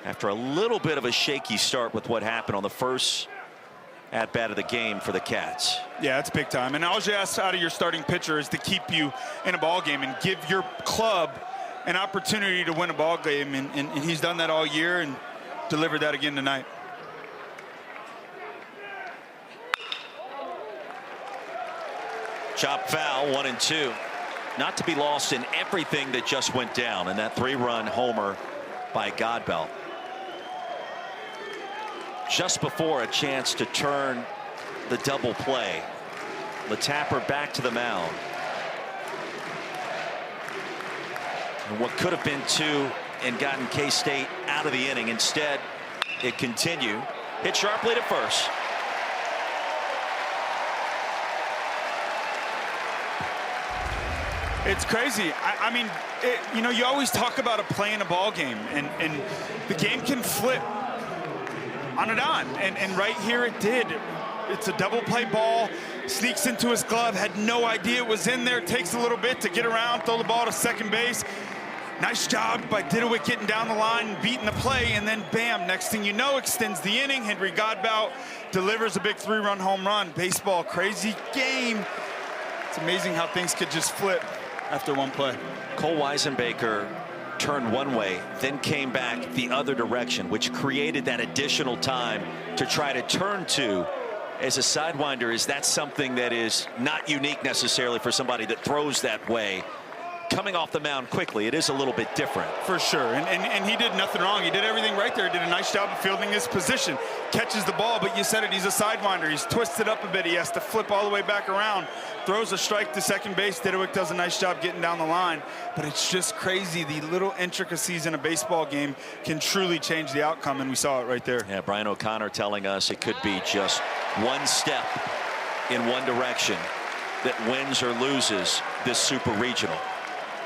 after a little bit of a shaky start with what happened on the first at-bat of the game for the Cats. Yeah, it's big time. And all you ask out of your starting pitcher is to keep you in a ball game and give your club an opportunity to win a ball game. And he's done that all year and delivered that again tonight. Chop foul, 1-2. Not to be lost in everything that just went down, and that 3-run homer by Godbout. Just before a chance to turn the double play. LeTapper back to the mound. And what could have been 2 and gotten K-State out of the inning. Instead, it continued. Hit sharply to first. It's crazy. I mean, you know, you always talk about a play in a ball game, and the game can flip on a dime. And right here it did. It's a double play ball, sneaks into his glove, had no idea it was in there, takes a little bit to get around, throw the ball to second base. Nice job by Diduick getting down the line, beating the play, and then bam, next thing you know, extends the inning. Henry Godbout delivers a big 3-run home run. Baseball, crazy game. It's amazing how things could just flip after one play. Cole Weisenbaker turned one way, then came back the other direction, which created that additional time to try to turn to. As a sidewinder, is that something that is not unique necessarily for somebody that throws that way? Coming off the mound quickly, it is a little bit different. For sure, and he did nothing wrong. He did everything right there. He did a nice job of fielding his position. Catches the ball, but you said it, he's a sidewinder. He's twisted up a bit. He has to flip all the way back around. Throws a strike to second base. Diduick does a nice job getting down the line. But it's just crazy. The little intricacies in a baseball game can truly change the outcome, and we saw it right there. Yeah, Brian O'Connor telling us it could be just one step in one direction that wins or loses this super regional.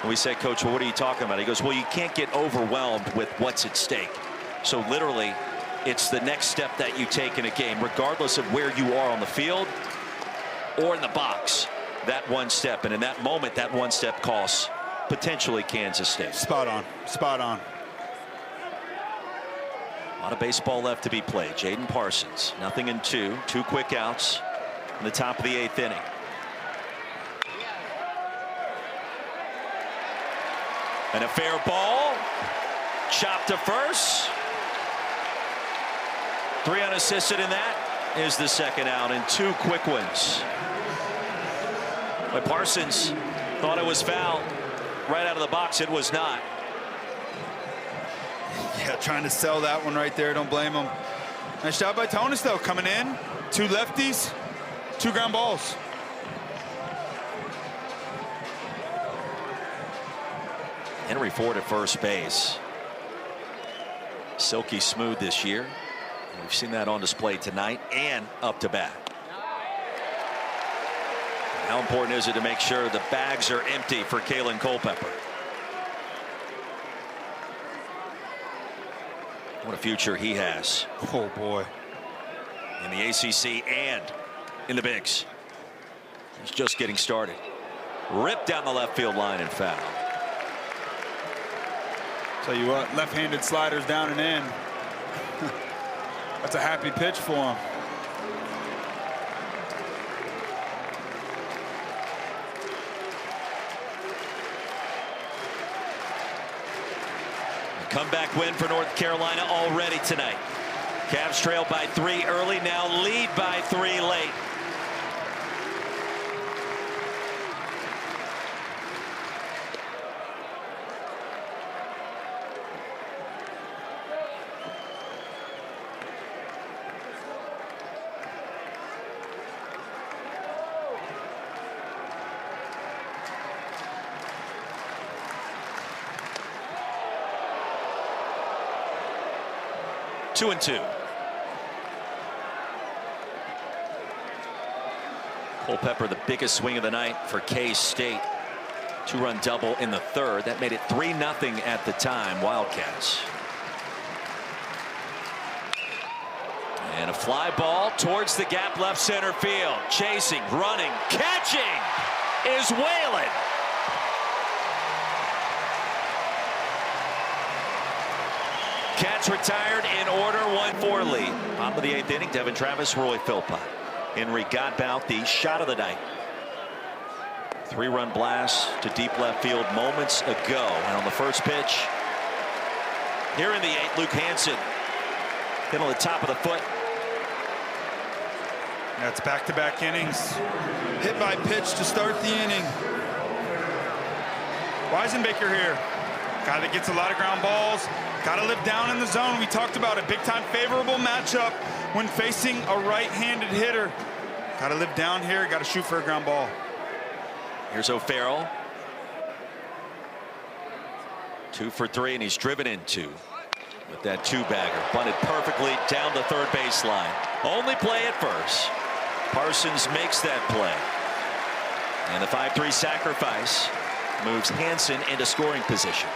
And we said, Coach, well, what are you talking about? He goes, well, you can't get overwhelmed with what's at stake. So literally, it's the next step that you take in a game, regardless of where you are on the field or in the box. That one step, and in that moment, that one step costs potentially Kansas State. Spot on, spot on. A lot of baseball left to be played. Jaden Parsons, nothing in two quick outs in the top of the 8th inning. And a fair ball, chopped to first. 3 unassisted, in that is the second out, and 2 quick ones. But Parsons thought it was foul right out of the box. It was not. Yeah, trying to sell that one right there. Don't blame him. Nice job by Tonis, though, coming in. 2 lefties, 2 ground balls. Henry Ford at first base. Silky smooth this year. And we've seen that on display tonight and up to bat. How important is it to make sure the bags are empty for Kalen Culpepper? What a future he has. Oh, boy. In the ACC and in the Bigs. He's just getting started. Ripped down the left field line and foul. Tell you what, left-handed sliders down and in. That's a happy pitch for him. A comeback win for North Carolina already tonight. Cavs trail by 3 early, now lead by 3 late. Two and 2. Culpepper, the biggest swing of the night for K-State. 2-run double in the 3rd. That made it 3-0 at the time, Wildcats. And a fly ball towards the gap left center field. Chasing, running, catching is Whalen. Cats retired in order, 1-4 lead. Top of the 8th inning, Devin Travis, Roy Philpott. Henry Godbout, the shot of the night. 3-run blast to deep left field moments ago. And on the first pitch, here in the 8th, Luke Hansen hit on the top of the foot. That's back-to-back innings. Hit by pitch to start the inning. Weisenbaker here. Guy that gets a lot of ground balls. Got to live down in the zone. We talked about a big-time favorable matchup when facing a right-handed hitter. Got to live down here. Got to shoot for a ground ball. Here's O'Farrell. 2 for 3, and he's driven in 2 with that 2-bagger. Bunted perfectly down the third baseline. Only play at first. Parsons makes that play. And the 5-3 sacrifice moves Hansen into scoring position.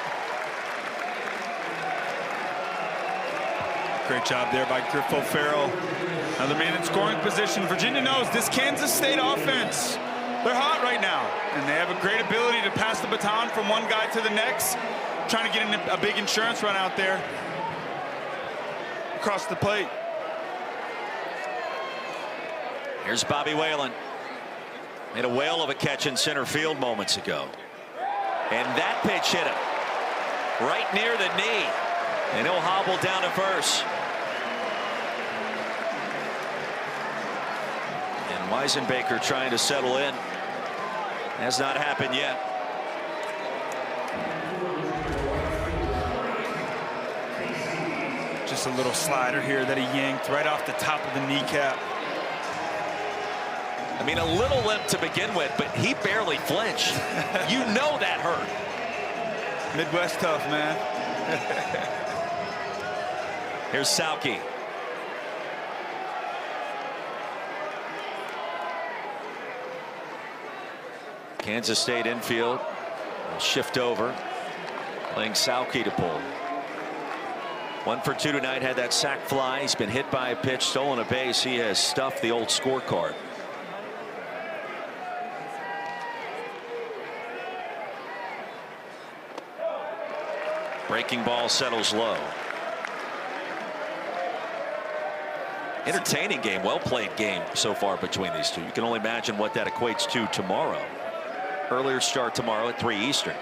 Great job there by Griff O'Farrell. Another man in scoring position. Virginia knows this Kansas State offense, they're hot right now. And they have a great ability to pass the baton from one guy to the next. Trying to get in a big insurance run out there. Across the plate. Here's Bobby Whalen. Made a whale of a catch in center field moments ago. And that pitch hit him right near the knee. And he'll hobble down to first. And Weisenbaker trying to settle in. Has not happened yet. Just a little slider here that he yanked right off the top of the kneecap. I mean, a little limp to begin with, but he barely flinched. You know that hurt. Midwest tough, man. Here's Sauke. Kansas State infield will shift over, playing Sauke to pull. 1 for 2 tonight, had that sac fly. He's been hit by a pitch, stolen a base. He has stuffed the old scorecard. Breaking ball settles low. Entertaining game, well played game so far between these two. You can only imagine what that equates to tomorrow. Earlier start tomorrow at 3 Eastern.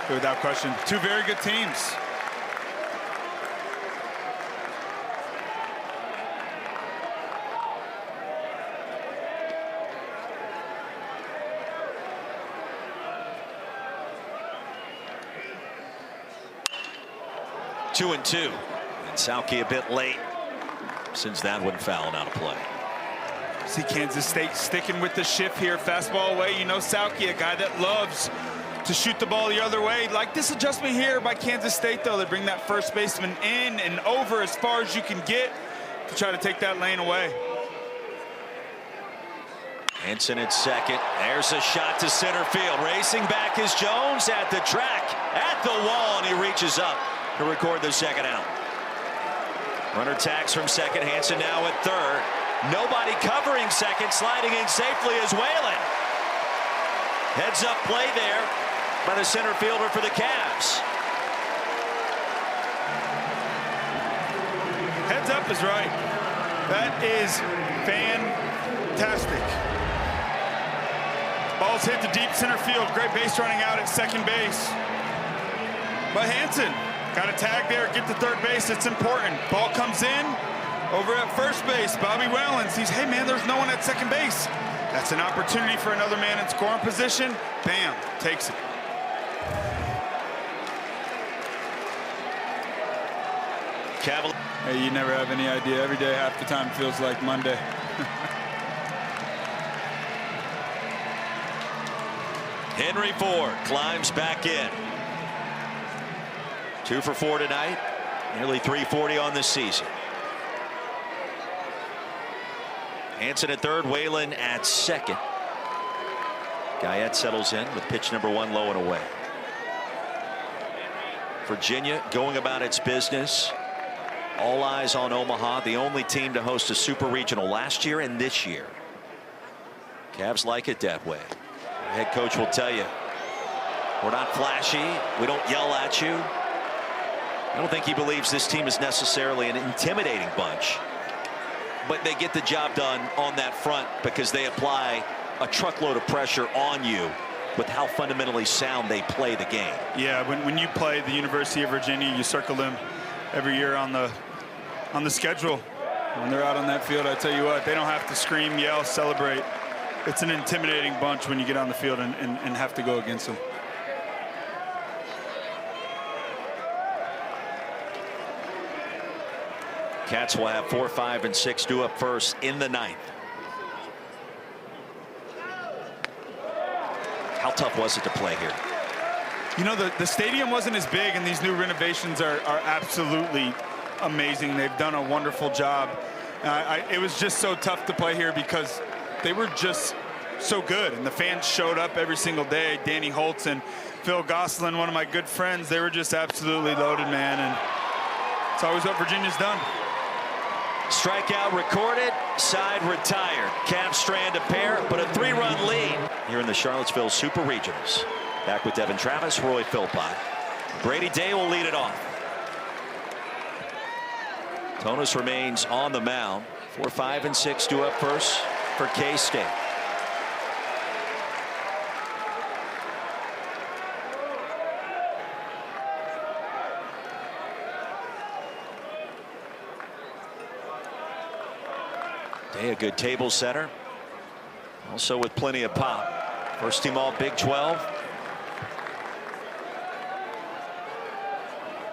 Without question, two very good teams. Two and two. And Sauke a bit late. Since that one fouling out of play. See Kansas State sticking with the shift here. Fastball away. You know Sauke, a guy that loves to shoot the ball the other way. Like this adjustment here by Kansas State, though. They bring that first baseman in and over as far as you can get to try to take that lane away. Hanson at second. There's a shot to center field. Racing back is Jones at the track, at the wall, and he reaches up to record the second out. Runner tags from second. Hanson now at third. Nobody covering second. Sliding in safely is Whalen. Heads up play there by the center fielder for the Cavs. Heads up is right. That is fantastic. Ball's hit to deep center field. Great base running out at second base. But Hanson got a tag there, get to third base. It's important. Ball comes in over at first base. Bobby Whalen sees, hey man, there's no one at second base. That's an opportunity for another man in scoring position. Bam, takes it. Hey, you never have any idea. Every day, half the time, feels like Monday. Henry Ford climbs back in. 2 for 4 tonight. Nearly 340 on the season. Hanson at third, Whalen at second. Guyette settles in with pitch number 1 low and away. Virginia going about its business. All eyes on Omaha, the only team to host a super regional last year and this year. Cavs like it that way. The head coach will tell you, we're not flashy. We don't yell at you. I don't think he believes this team is necessarily an intimidating bunch. But they get the job done on that front because they apply a truckload of pressure on you with how fundamentally sound they play the game. Yeah, when you play the University of Virginia, you circle them every year on the schedule. When they're out on that field, I tell you what, they don't have to scream, yell, celebrate. It's an intimidating bunch when you get on the field and have to go against them. Cats will have 4, 5, and 6 due up first in the 9th. How tough was it to play here? You know, the stadium wasn't as big, and these new renovations are absolutely amazing. They've done a wonderful job. It was just so tough to play here because they were just so good, and the fans showed up every single day. Danny Holtz and Phil Gosselin, one of my good friends, they were just absolutely loaded, man, and it's always what Virginia's done. Strikeout recorded, side retired. Cavs strand a pair, but a 3-run lead here in the Charlottesville Super Regionals. Back with Devin Travis, Roy Philpott. Brady Day will lead it off. Tonos remains on the mound. 4, 5, and 6 due up first for K-State. Day a good table setter. Also with plenty of pop. First team all Big 12.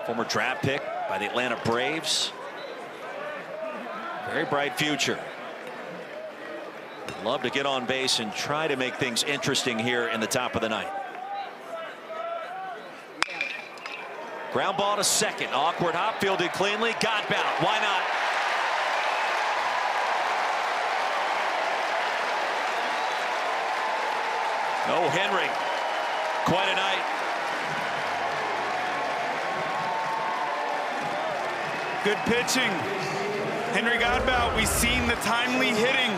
Former draft pick by the Atlanta Braves. Very bright future. Love to get on base and try to make things interesting here in the top of the ninth. Ground ball to second. Awkward hop, fielded cleanly. Got bout. Why not? Oh, Henry. Quite a night. Good pitching. Henry Godbout, we've seen the timely hitting.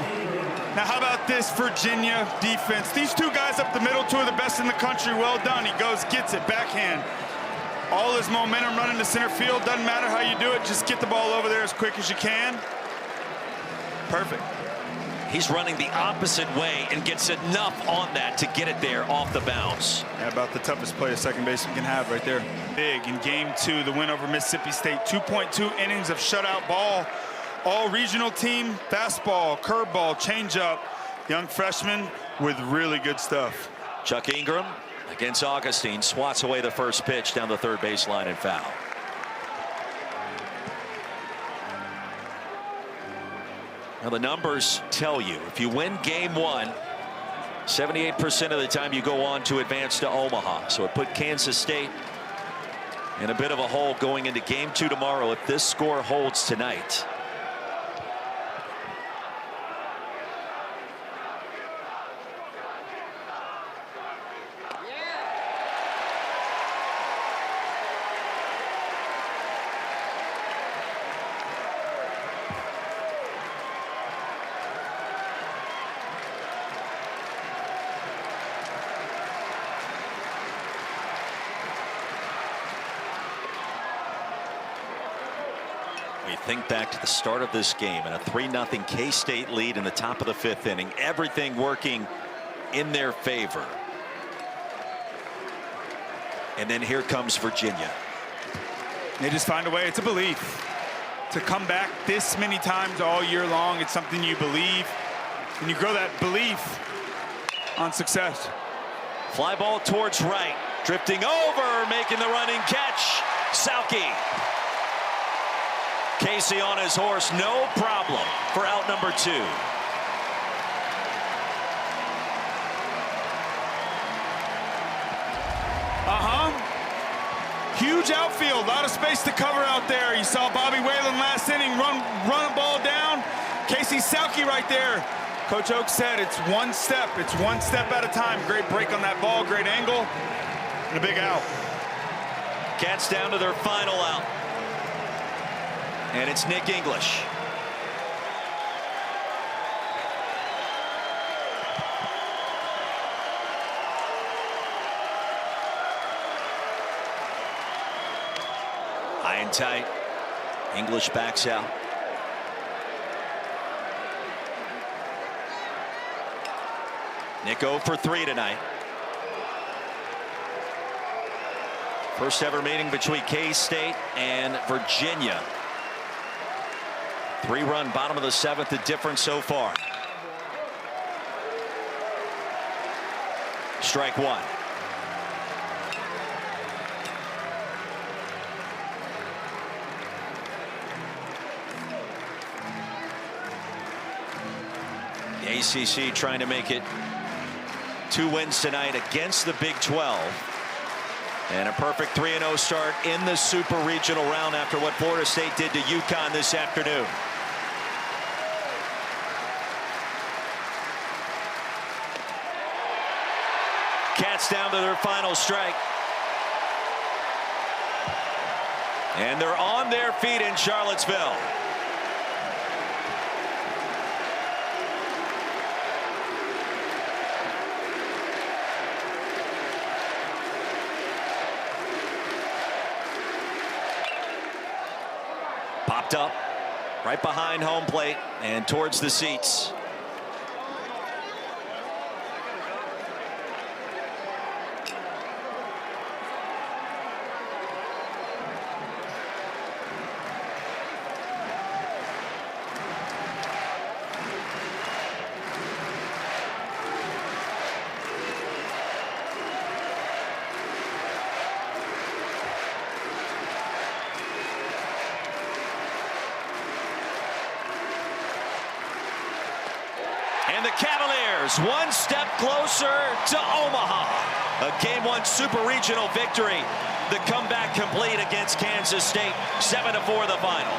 Now how about this Virginia defense? These two guys up the middle, two of the best in the country. Well done. He goes, gets it, backhand. All his momentum running to center field. Doesn't matter how you do it, just get the ball over there as quick as you can. Perfect. He's running the opposite way and gets enough on that to get it there off the bounce. Yeah, about the toughest play a second baseman can have right there. Big in game 2, the win over Mississippi State. 2.2 innings of shutout ball. All regional team, fastball, curveball, changeup. Young freshman with really good stuff. Chuck Ingram against Augustine, swats away the first pitch down the third baseline and foul. Now the numbers tell you if you win game 1, 78% of the time you go on to advance to Omaha. So it put Kansas State in a bit of a hole going into game 2 tomorrow if this score holds tonight. We think back to the start of this game and a 3-0 K-State lead in the top of the 5th inning. Everything working in their favor. And then here comes Virginia. They just find a way. It's a belief. To come back this many times all year long, it's something you believe. And you grow that belief on success. Fly ball towards right. Drifting over, making the running catch. Sauke. Casey on his horse, no problem for out number 2. Huge outfield, a lot of space to cover out there. You saw Bobby Whalen last inning run a ball down. Casey Sauke right there. Coach Oak said it's one step. It's one step at a time. Great break on that ball, great angle, and a big out. Cats down to their final out. And it's Nick English. High and tight. English backs out. Nick 0 for 3 tonight. First ever meeting between K-State and Virginia. 3-run bottom of the 7th, the difference so far. Strike 1. The ACC trying to make it 2 wins tonight against the Big 12. And a perfect 3-0 start in the Super Regional round after what Florida State did to UConn this afternoon. Cats down to their final strike. And they're on their feet in Charlottesville. Popped up right behind home plate and towards the seats. And the Cavaliers one step closer to Omaha. A Game 1 Super Regional victory. The comeback complete against Kansas State. 7-4 the final.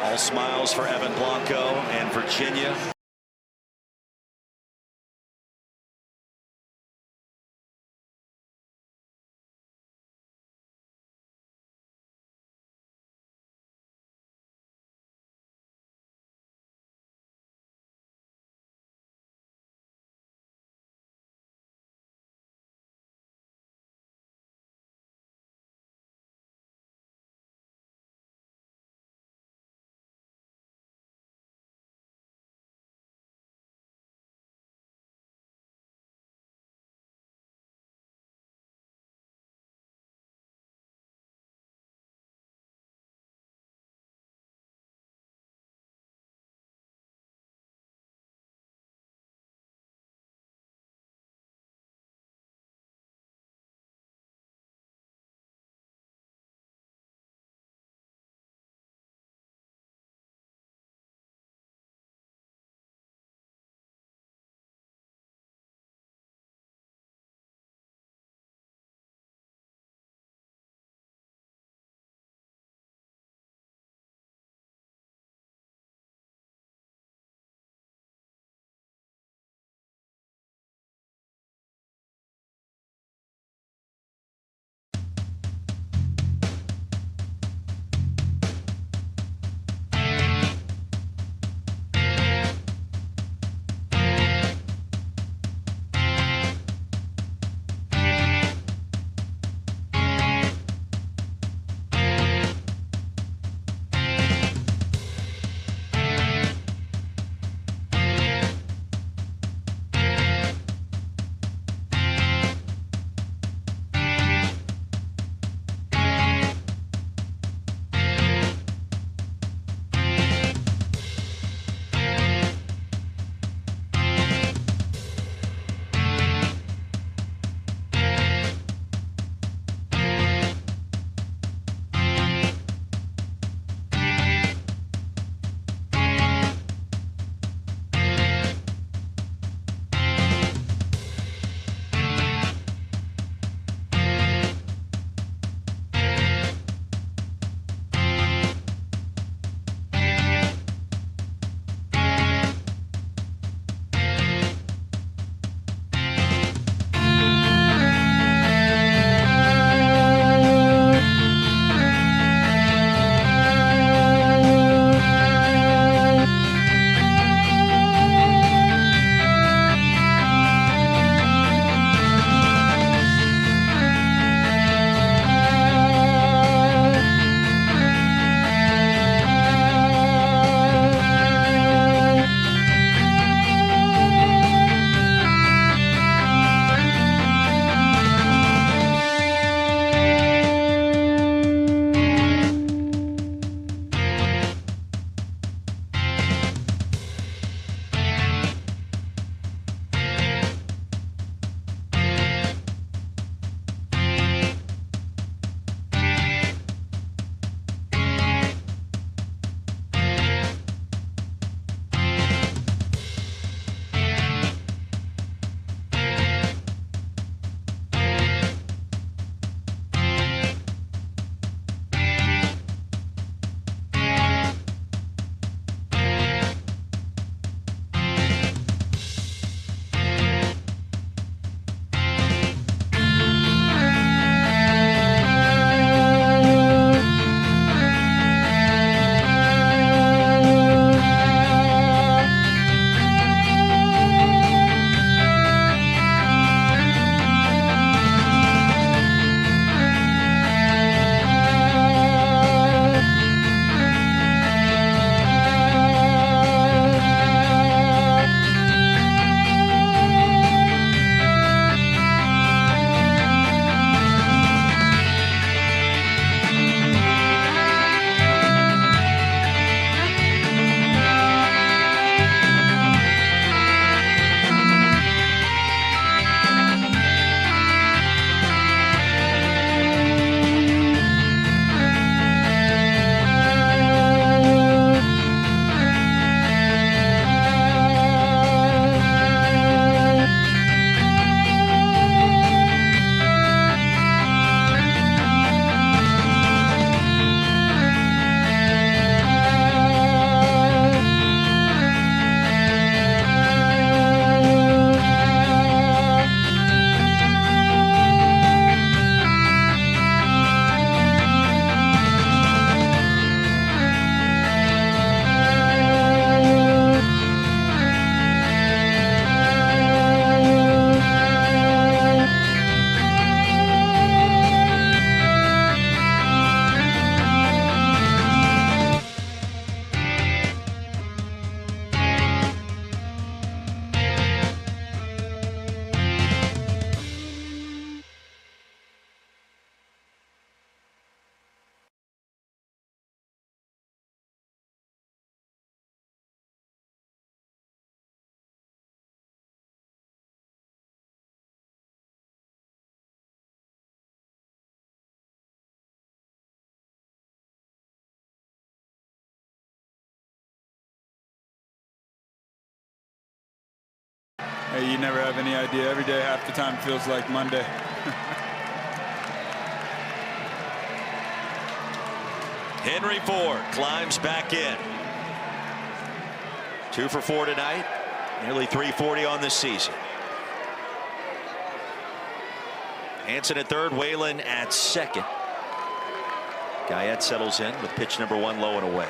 All smiles for Evan Blanco and Virginia. Hey, you never have any idea. Every day, half the time, feels like Monday. Henry Ford climbs back in. 2 for 4 tonight. Nearly 340 on this season. Hansen at third, Whalen at second. Guyette settles in with pitch number 1 low and away.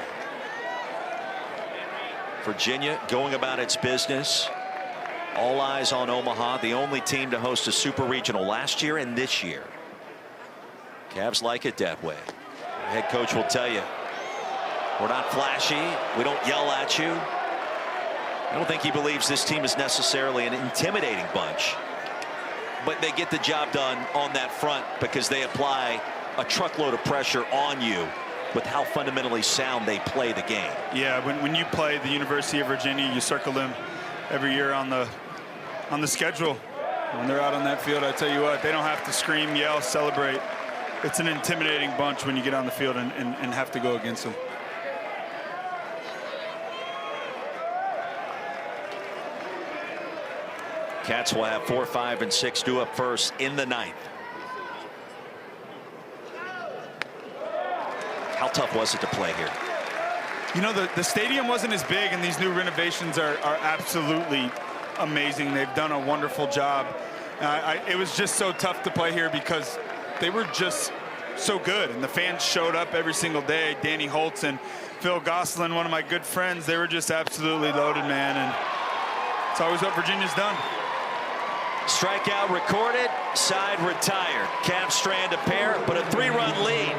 Virginia going about its business. All eyes on Omaha, the only team to host a super regional last year and this year. Cavs like it that way. The head coach will tell you, we're not flashy. We don't yell at you. I don't think he believes this team is necessarily an intimidating bunch, but they get the job done on that front because they apply a truckload of pressure on you with how fundamentally sound they play the game. Yeah, when you play the University of Virginia, you circle them every year on the schedule. When they're out on that field, I tell you what, they don't have to scream, yell, celebrate. It's an intimidating bunch when you get on the field and have to go against them. Cats will have 4, 5, and 6 due up first in the 9th. How tough was it to play here? You know, the stadium wasn't as big, and these new renovations are absolutely amazing. They've done a wonderful job. It was just so tough to play here because they were just so good, and the fans showed up every single day. Danny Holtz and Phil Gosselin, one of my good friends, they were just absolutely loaded, man, and it's always what Virginia's done. Strikeout recorded, side retired. Cavs strand a pair, but a 3-run lead.